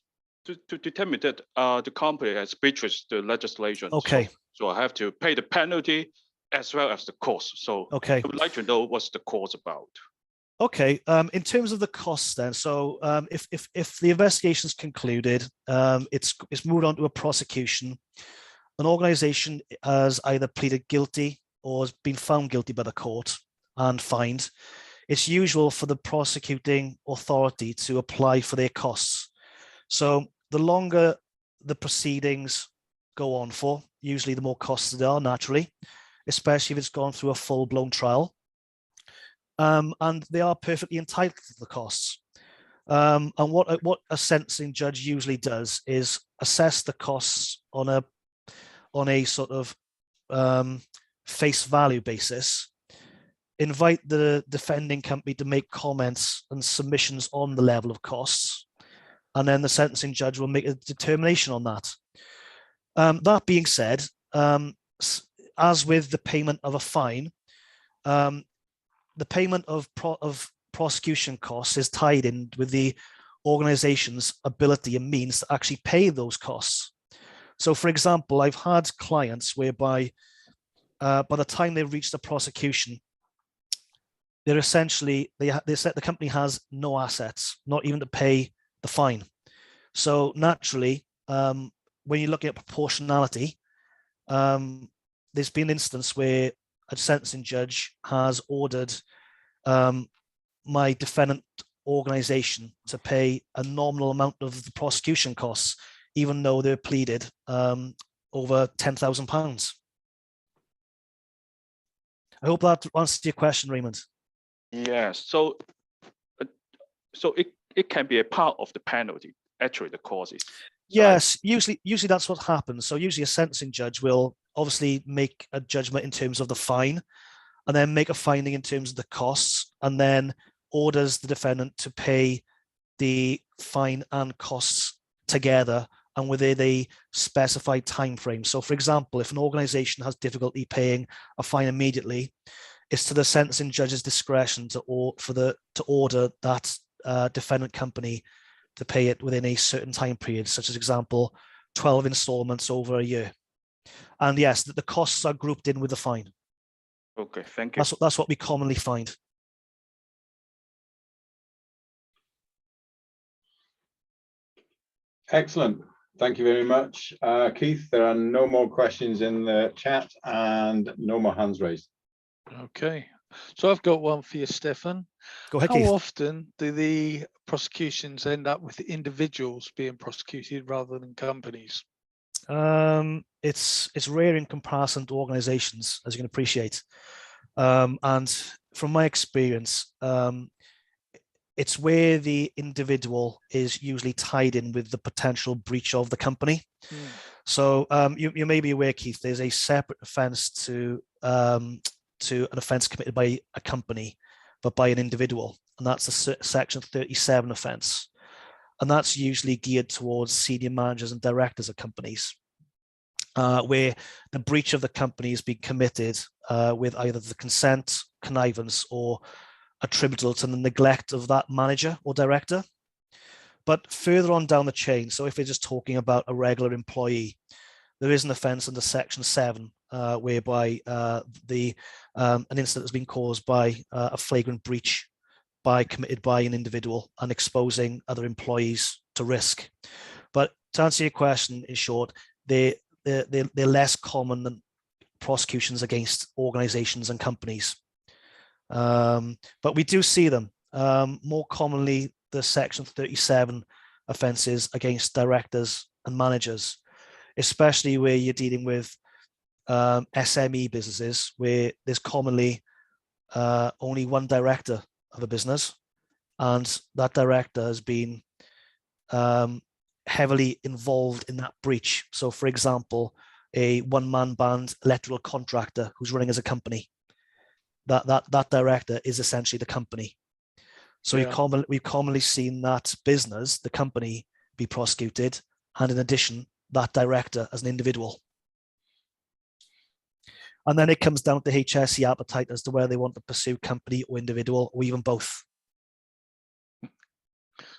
to determine that the company has breached the legislation, Okay. So I have to pay the penalty as well as the cost. So Okay. I would like to know what's the cost about. Okay. In terms of the costs, then, so if the investigation is concluded, it's moved on to a prosecution. An organization has either pleaded guilty or has been found guilty by the court and fined. It's usual for the prosecuting authority to apply for their costs. So the longer the proceedings go on for, usually the more costs there are, naturally, especially if it's gone through a full-blown trial. And they are perfectly entitled to the costs. And what a sentencing judge usually does is assess the costs on a sort of face value basis, invite the defending company to make comments and submissions on the level of costs, and then the sentencing judge will make a determination on that. That being said, as with the payment of a fine, the payment of prosecution costs is tied in with the organization's ability and means to actually pay those costs. So, for example, I've had clients whereby by the time they've reached the prosecution, they're essentially, the company has no assets, not even to pay the fine. So naturally, when you're looking at proportionality, there's been an instance where a sentencing judge has ordered my defendant organization to pay a nominal amount of the prosecution costs, even though they're pleaded over £10,000. I hope that answers your question, Raymond. Yes. So it can be a part of the penalty. Actually, the cost is. Yes, usually that's what happens. So usually a sentencing judge will obviously make a judgment in terms of the fine, and then make a finding in terms of the costs, and then orders the defendant to pay the fine and costs together and within a specified time frame. So, for example, if an organization has difficulty paying a fine immediately, it's to the sentencing judge's discretion to order that defendant company to pay it within a certain time period, such as example, 12 installments over a year. And yes, the costs are grouped in with the fine. Okay, thank you. That's what we commonly find. Excellent. Thank you very much. Keith, there are no more questions in the chat and no more hands raised. Okay, so I've got one for you, Stefan. Go ahead, How Keith. often do the prosecutions end up with individuals being prosecuted rather than companies? It's rare in comparison to organizations, as you can appreciate. And from my experience, it's where the individual is usually tied in with the potential breach of the company. So you may be aware, Keith, there's a separate offence to an offence committed by a company, but by an individual, and that's the Section 37 offence. And that's usually geared towards senior managers and directors of companies, where the breach of the company has been committed with either the consent, connivance, or attributable to the neglect of that manager or director. But further on down the chain, so if we're just talking about a regular employee, there is an offence under Section 7, whereby an incident has been caused by a flagrant breach committed by an individual and exposing other employees to risk. But to answer your question, in short, they're less common than prosecutions against organizations and companies. But we do see them. more commonly the Section 37 offences against directors and managers, especially where you're dealing with SME businesses, where there's commonly only one director of a business, and that director has been heavily involved in that breach. So, for example, a one-man band electrical contractor who's running as a company, that director is essentially the company. So we've commonly seen that business, the company, be prosecuted, and in addition, that director as an individual. And then it comes down to HSE appetite as to whether they want to pursue company or individual, or even both.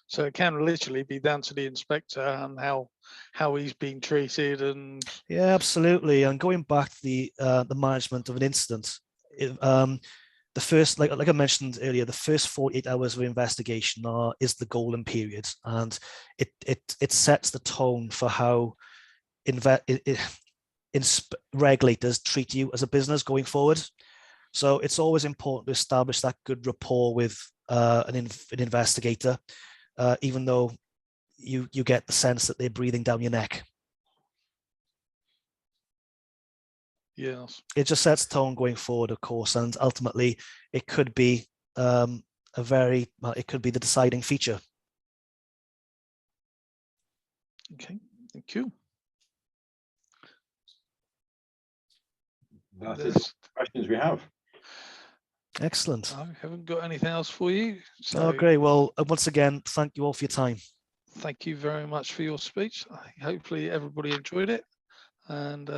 So it can literally be down to the inspector and how he's being treated. And yeah, absolutely. And going back to the management of an incident, the first, like I mentioned earlier, the first 48 hours of investigation is the golden period, and it sets the tone for how regulators treat you as a business going forward. So it's always important to establish that good rapport with an investigator, even though you get the sense that they're breathing down your neck. Yes, it just sets the tone going forward, of course, and ultimately it could be it could be the deciding feature. Okay, thank you. That's it. Questions we have. Excellent. I haven't got anything else for you. So Oh, great. Well, once again, thank you all for your time. thank you very much for your speech. Hopefully everybody enjoyed it. And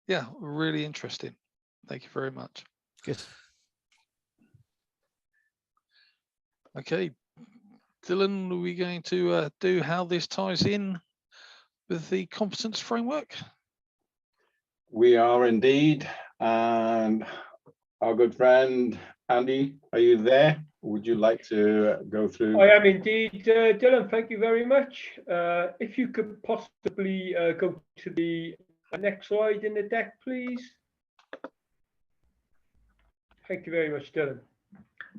yeah, really interesting. Thank you very much. Good. Okay, Dylan, are we going to do how this ties in with the competence framework? We are indeed. And our good friend, Andy, are you there? Would you like to go through? I am indeed. Dylan, thank you very much. If you could possibly go to the next slide in the deck, please. Thank you very much, Dylan.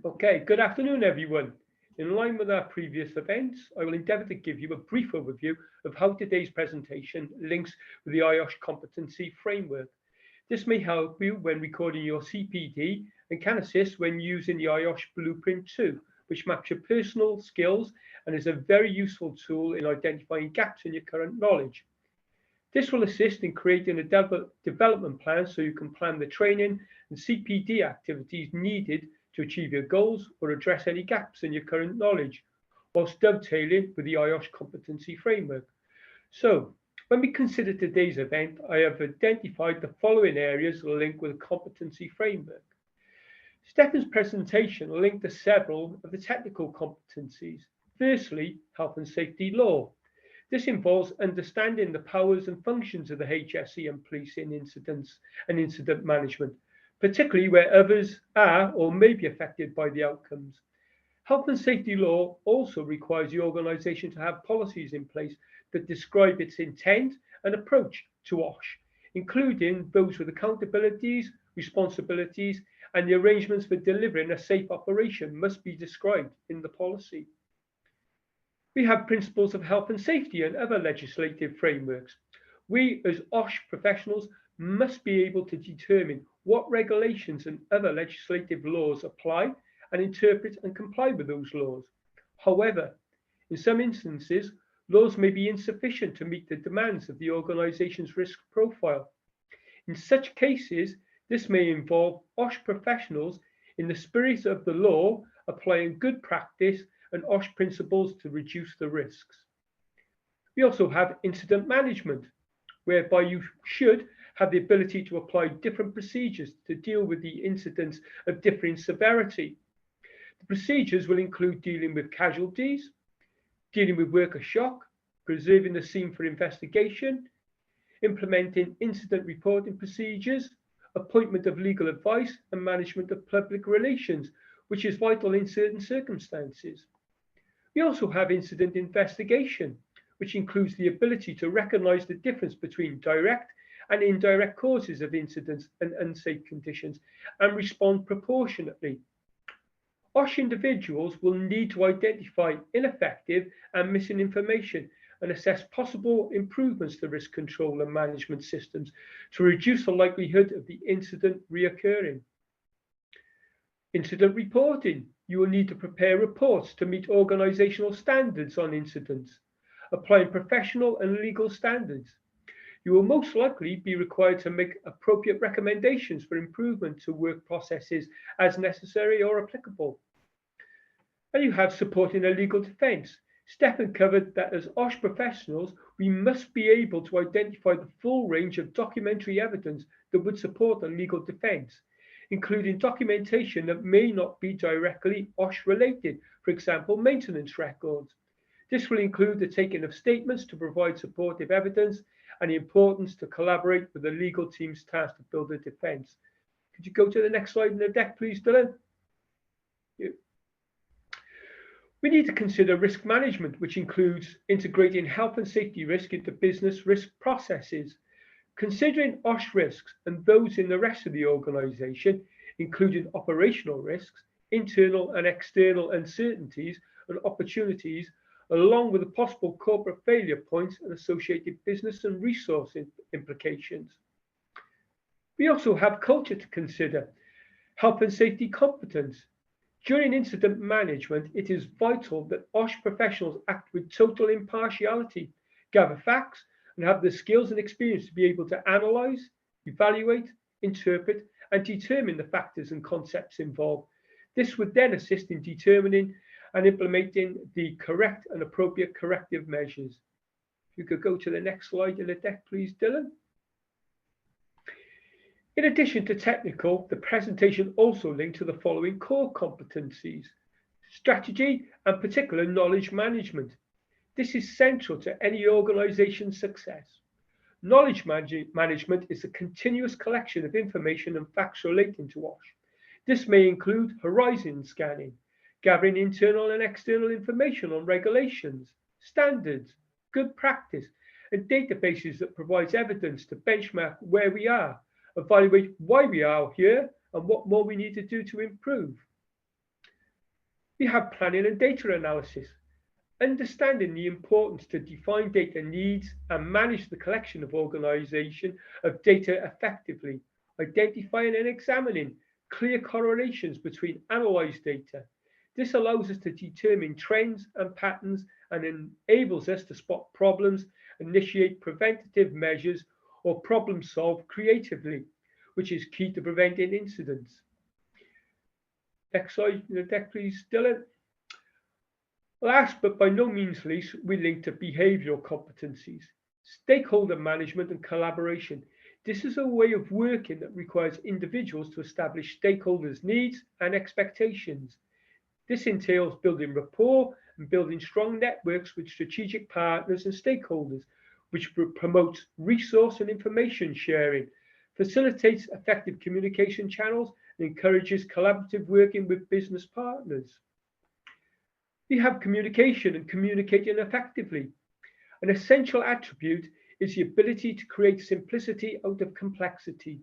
Okay, good afternoon, everyone. In line with our previous events, I will endeavour to give you a brief overview of how today's presentation links with the IOSH competency framework. This may help you when recording your CPD and can assist when using the IOSH Blueprint 2, which maps your personal skills and is a very useful tool in identifying gaps in your current knowledge. This will assist in creating a development plan so you can plan the training and CPD activities needed to achieve your goals or address any gaps in your current knowledge, whilst dovetailing with the IOSH competency framework. So, when we consider today's event, I have identified the following areas linked with the competency framework. Stefan's presentation linked to several of the technical competencies. Firstly, health and safety law. This involves understanding the powers and functions of the HSE and police in incidents and incident management, particularly where others are or may be affected by the outcomes. Health and safety law also requires the organisation to have policies in place that describe its intent and approach to OSH, including those with accountabilities, responsibilities, and the arrangements for delivering a safe operation must be described in the policy. We have principles of health and safety and other legislative frameworks. We as OSH professionals must be able to determine what regulations and other legislative laws apply and interpret and comply with those laws. However, in some instances, laws may be insufficient to meet the demands of the organisation's risk profile. In such cases, this may involve OSH professionals in the spirit of the law applying good practice and OSH principles to reduce the risks. We also have incident management, whereby you should have the ability to apply different procedures to deal with the incidents of differing severity. The procedures will include dealing with casualties, dealing with worker shock, preserving the scene for investigation, implementing incident reporting procedures, appointment of legal advice, and management of public relations, which is vital in certain circumstances. We also have incident investigation, which includes the ability to recognise the difference between direct and indirect causes of incidents and unsafe conditions and respond proportionately. IOSH individuals will need to identify ineffective and missing information and assess possible improvements to risk control and management systems to reduce the likelihood of the incident reoccurring. Incident reporting. You will need to prepare reports to meet organisational standards on incidents, applying professional and legal standards. You will most likely be required to make appropriate recommendations for improvement to work processes as necessary or applicable. And you have supporting a legal defence. Stefan covered that as IOSH professionals, we must be able to identify the full range of documentary evidence that would support a legal defence, including documentation that may not be directly IOSH related, for example, maintenance records. This will include the taking of statements to provide supportive evidence and the importance to collaborate with the legal team's tasked to build a defence. Could you go to the next slide in the deck, please, Dylan? We need to consider risk management, which includes integrating health and safety risk into business risk processes. Considering IOSH risks and those in the rest of the organisation, including operational risks, internal and external uncertainties and opportunities, along with the possible corporate failure points and associated business and resource implications. We also have culture to consider, health and safety competence. During incident management, it is vital that IOSH professionals act with total impartiality, gather facts, and have the skills and experience to be able to analyse, evaluate, interpret, and determine the factors and concepts involved. This would then assist in determining and implementing the correct and appropriate corrective measures. If you could go to the next slide in the deck, please, Dylan. In addition to technical, the presentation also linked to the following core competencies: strategy and particular knowledge management. This is central to any organization's success. Knowledge management is a continuous collection of information and facts relating to IOSH. This may include horizon scanning, gathering internal and external information on regulations, standards, good practice, and databases that provides evidence to benchmark where we are, evaluate why we are here, and what more we need to do to improve. We have planning and data analysis, understanding the importance to define data needs and manage the collection of organization of data effectively, identifying and examining clear correlations between analyzed data. This allows us to determine trends and patterns and enables us to spot problems, initiate preventative measures, or problem solve creatively, which is key to preventing incidents. Next slide in the deck, please, Dylan. Last but by no means least, we link to behavioural competencies, stakeholder management and collaboration. This is a way of working that requires individuals to establish stakeholders' needs and expectations. This entails building rapport and building strong networks with strategic partners and stakeholders, which promotes resource and information sharing, facilitates effective communication channels, and encourages collaborative working with business partners. We have communication and communicating effectively. An essential attribute is the ability to create simplicity out of complexity.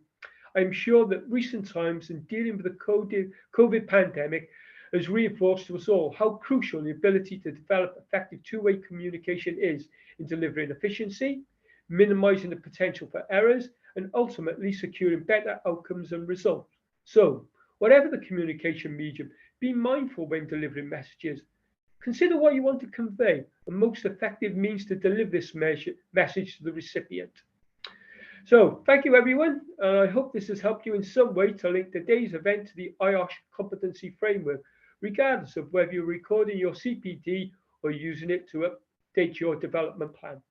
I am sure that recent times in dealing with the COVID pandemic has reinforced to us all how crucial the ability to develop effective two-way communication is in delivering efficiency, minimizing the potential for errors, and ultimately securing better outcomes and results. So, whatever the communication medium, be mindful when delivering messages. Consider what you want to convey and most effective means to deliver this message to the recipient. So, thank you everyone, and I hope this has helped you in some way to link today's event to the IOSH competency framework, regardless of whether you're recording your CPD or using it to update your development plan.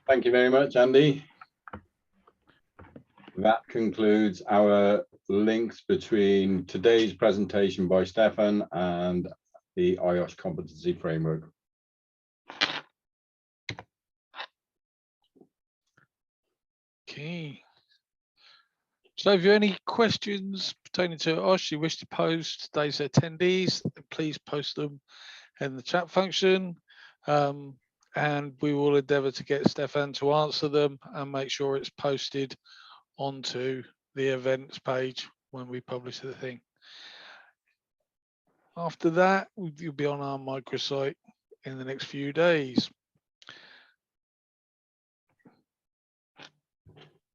Thank you very much, Andy. That concludes our links between today's presentation by Stefan and the IOSH competency framework. Okay. So if you have any questions pertaining to IOSH you wish to pose to today's attendees, please post them in the chat function. And we will endeavour to get Stefan to answer them and make sure it's posted onto the events page when we publish the thing. After that, you'll be on our microsite in the next few days.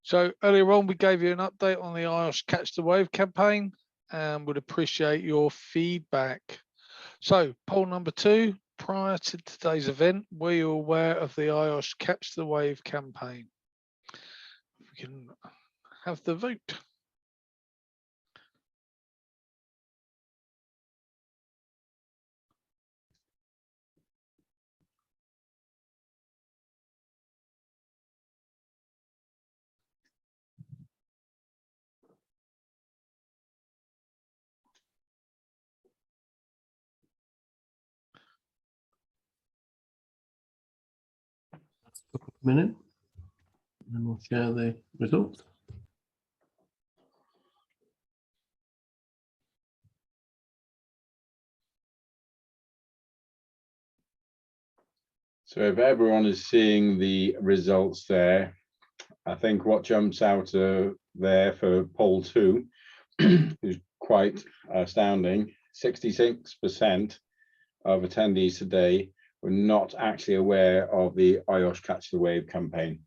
So earlier on, we gave you an update on the IOSH Catch the Wave campaign and would appreciate your feedback. So poll number 2, prior to today's event, were you aware of the IOSH Catch the Wave campaign? We can have the vote. Minute, and we'll share the results. So if everyone is seeing the results there, I think what jumps out there for poll 2 is quite astounding. 66% of attendees today were not actually aware of the IOSH Catch the Wave campaign.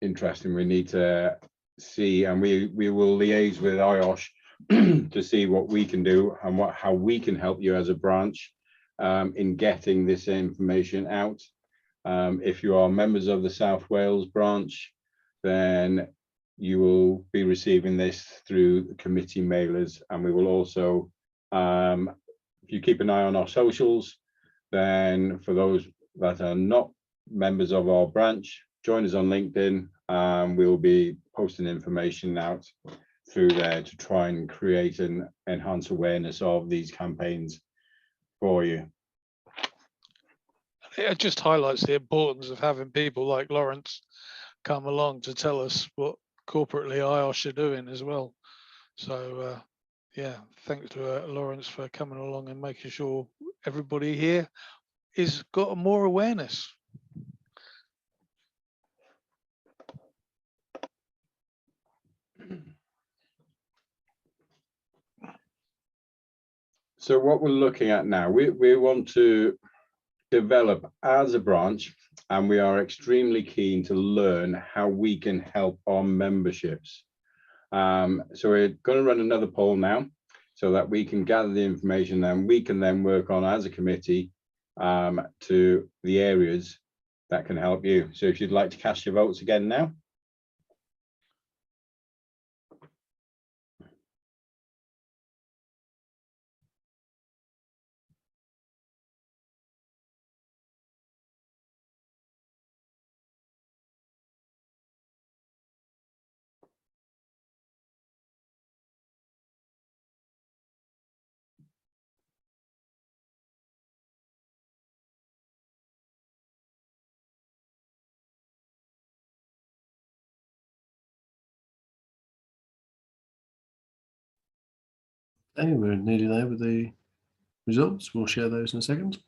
Interesting. We need to see, and we will liaise with IOSH to see what we can do and how we can help you as a branch in getting this information out. If you are members of the South Wales branch, then you will be receiving this through the committee mailers, and we will also, if you keep an eye on our socials, then for those that are not members of our branch, join us on LinkedIn. We'll be posting information out through there to try and create and enhance awareness of these campaigns for you. It just highlights the importance of having people like Lawrence come along to tell us what corporately IOSH are doing as well. So yeah, thanks to Lawrence for coming along and making sure everybody here is got more awareness. So what we're looking at now, we want to develop as a branch, and we are extremely keen to learn how we can help our memberships. So we're going to run another poll now so that we can gather the information and we can then work on as a committee to the areas that can help you. So if you'd like to cast your votes again now. Okay, we're nearly there with the results. We'll share those in a second.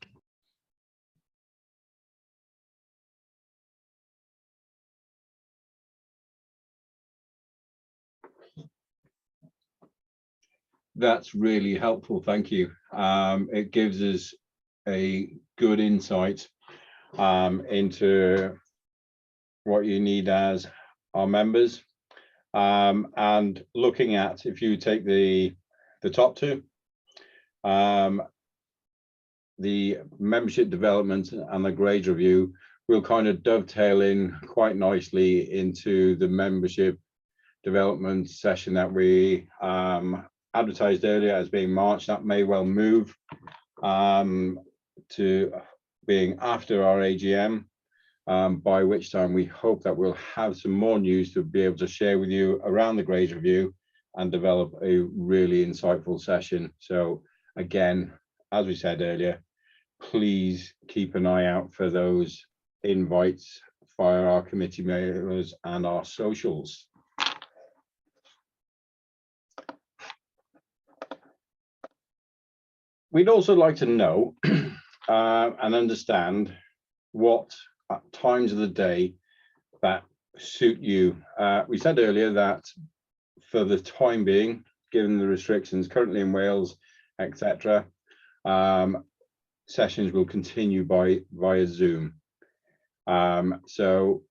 That's really helpful. Thank you. It gives us a good insight into what you need as our members. And looking at, if you take the top 2, the membership development and the grade review will kind of dovetail in quite nicely into the membership development session that we advertised earlier as being March. That may well move to being after our AGM, by which time we hope that we'll have some more news to be able to share with you around the grades review and develop a really insightful session. So again, as we said earlier, please keep an eye out for those invites via our committee mailers and our socials. We'd also like to know and understand what times of the day that suit you. We said earlier that for the time being, given the restrictions currently in Wales, etc., sessions will continue via Zoom. So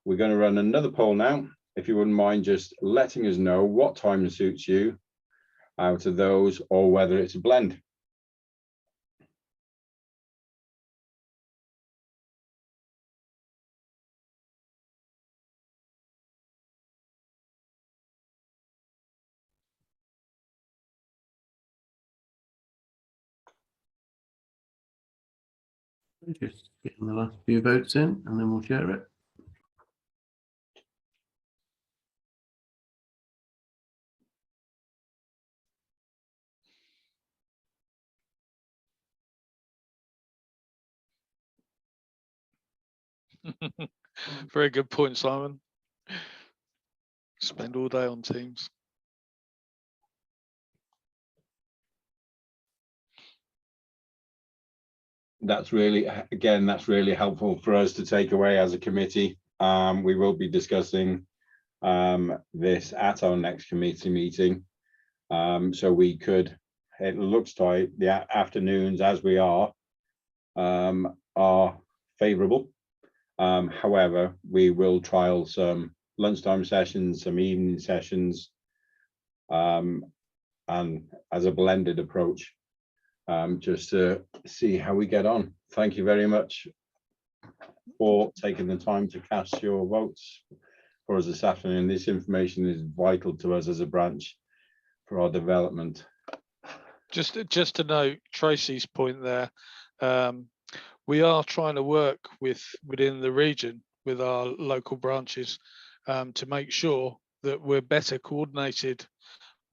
we're going to run another poll now. If you wouldn't mind just letting us know what time suits you out of those, or whether it's a blend. Just getting the last few votes in, and then we'll share it. Very good point, Simon. Spend all day on Teams. That's really, again, that's really helpful for us to take away as a committee. We will be discussing this at our next committee meeting. So we could, it looks like the afternoons as we are favourable. However, we will trial some lunchtime sessions, some evening sessions, and as a blended approach, just to see how we get on. Thank you very much for taking the time to cast your votes for us this afternoon. This information is vital to us as a branch for our development. Just to note Tracy's point there, we are trying to work within the region with our local branches to make sure that we're better coordinated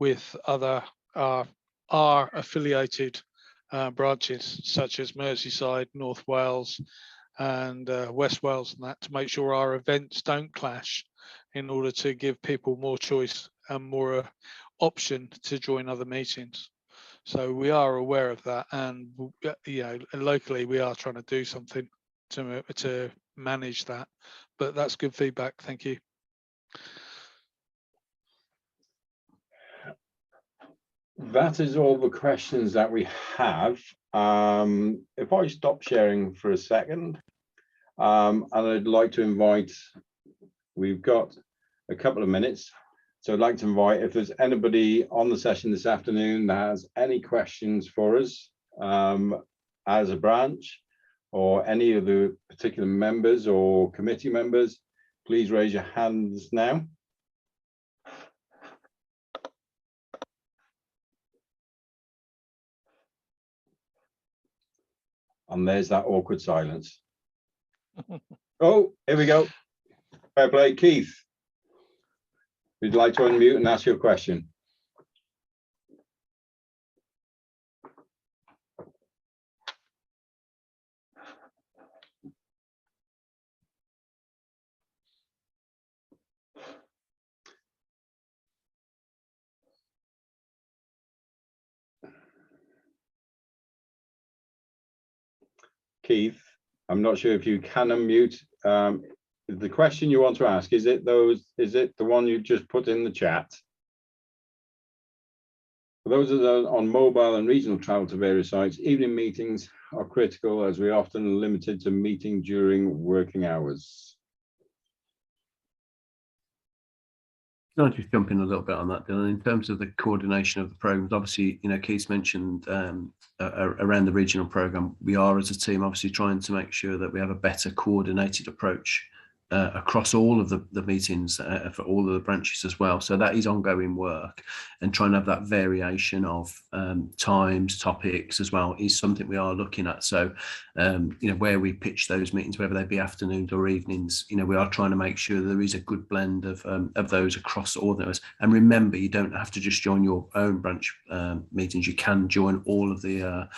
with other our affiliated branches such as Merseyside, North Wales and West Wales, and that, to make sure our events don't clash, in order to give people more choice and more option to join other meetings. So we are aware of that, and you know, locally we are trying to do something to manage that. But that's good feedback. Thank you. That is all the questions that we have. If I stop sharing for a second, and I'd like to invite, we've got a couple of minutes. So I'd like to invite, if there's anybody on the session this afternoon that has any questions for us as a branch, or any of the particular members or committee members, please raise your hands now. And there's that awkward silence. Oh, here we go. Fair play, Keith. Would you like to unmute and ask your question? Keith, I'm not sure if you can unmute. The question you want to ask, is it the one you just put in the chat? For those that are on mobile and regional travel to various sites, evening meetings are critical, as we often are limited to meeting during working hours. I'll just jump in a little bit on that, Dylan. In terms of the coordination of the programs, obviously, you know, Keith mentioned around the regional program, we are as a team obviously trying to make sure that we have a better coordinated approach across all of the meetings for all of the branches as well. So that is ongoing work, and trying to have that variation of times, topics as well is something we are looking at. So, you know, where we pitch those meetings, whether they be afternoons or evenings, you know, we are trying to make sure there is a good blend of those across all those. And remember, you don't have to just join your own branch meetings. You can join all of the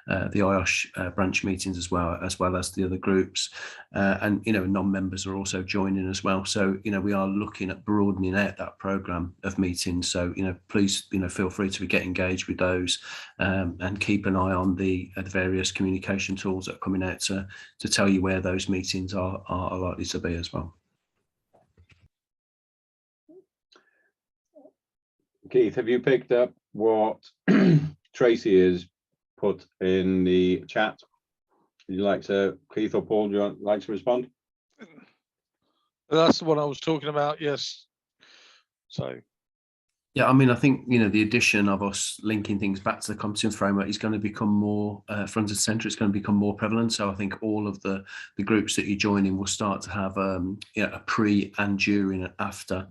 IOSH branch meetings as well as the other groups. And, you know, non-members are also joining as well. So, you know, we are looking at broadening out that program of meetings. So, you know, please, you know, feel free to get engaged with those and keep an eye on the various communication tools that are coming out to tell you where those meetings are likely to be as well. Keith, have you picked up what Tracy has put in the chat? Would you like to, Keith or Paul, do you like to respond? That's the one I was talking about, yes. So yeah, I mean, I think, you know, the addition of us linking things back to the competence framework is going to become more front and center. It's going to become more prevalent. So I think all of the groups that you join in will start to have a pre and during and after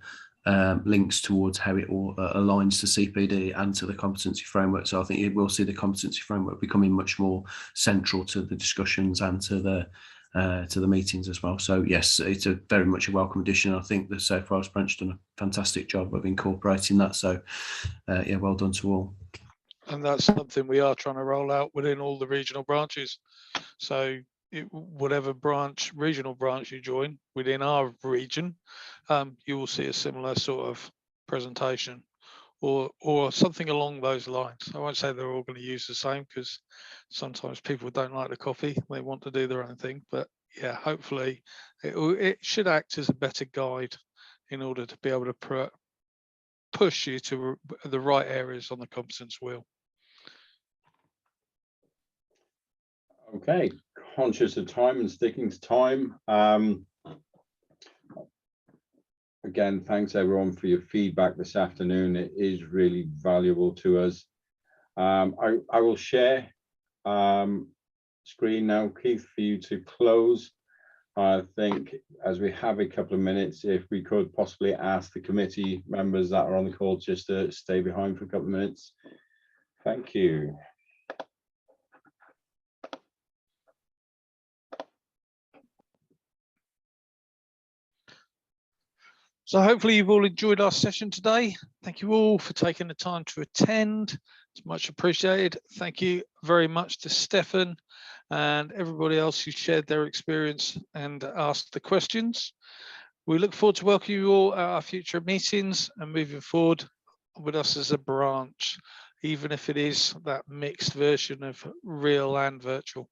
links towards how it all aligns to CPD and to the competency framework. So I think you will see the competency framework becoming much more central to the discussions and to the meetings as well. So yes, it's a very much a welcome addition. I think the Safe Wales branch done a fantastic job of incorporating that. So yeah, well done to all. and that's something we are trying to roll out within all the regional branches. So whatever regional branch you join within our region, you will see a similar sort of presentation or something along those lines. I won't say they're all going to use the same, because sometimes people don't like the copy, they want to do their own thing, but yeah, hopefully it should act as a better guide in order to be able to push you to the right areas on the competence wheel. Okay, conscious of time and sticking to time. Again, thanks everyone for your feedback this afternoon. It is really valuable to us. I will share screen now, Keith, for you to close. I think as we have a couple of minutes, if we could possibly ask the committee members that are on the call just to stay behind for a couple of minutes. Thank you. So hopefully you've all enjoyed our session today. Thank you all for taking the time to attend. It's much appreciated. Thank you very much to Stefan and everybody else who shared their experience and asked the questions. We look forward to welcoming you all at our future meetings and moving forward with us as a branch, even if it is that mixed version of real and virtual.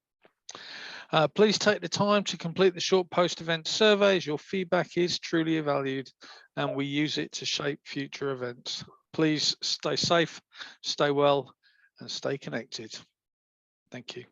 Please take the time to complete the short post-event surveys. Your feedback is truly valued and we use it to shape future events. Please stay safe, stay well, and stay connected. Thank you.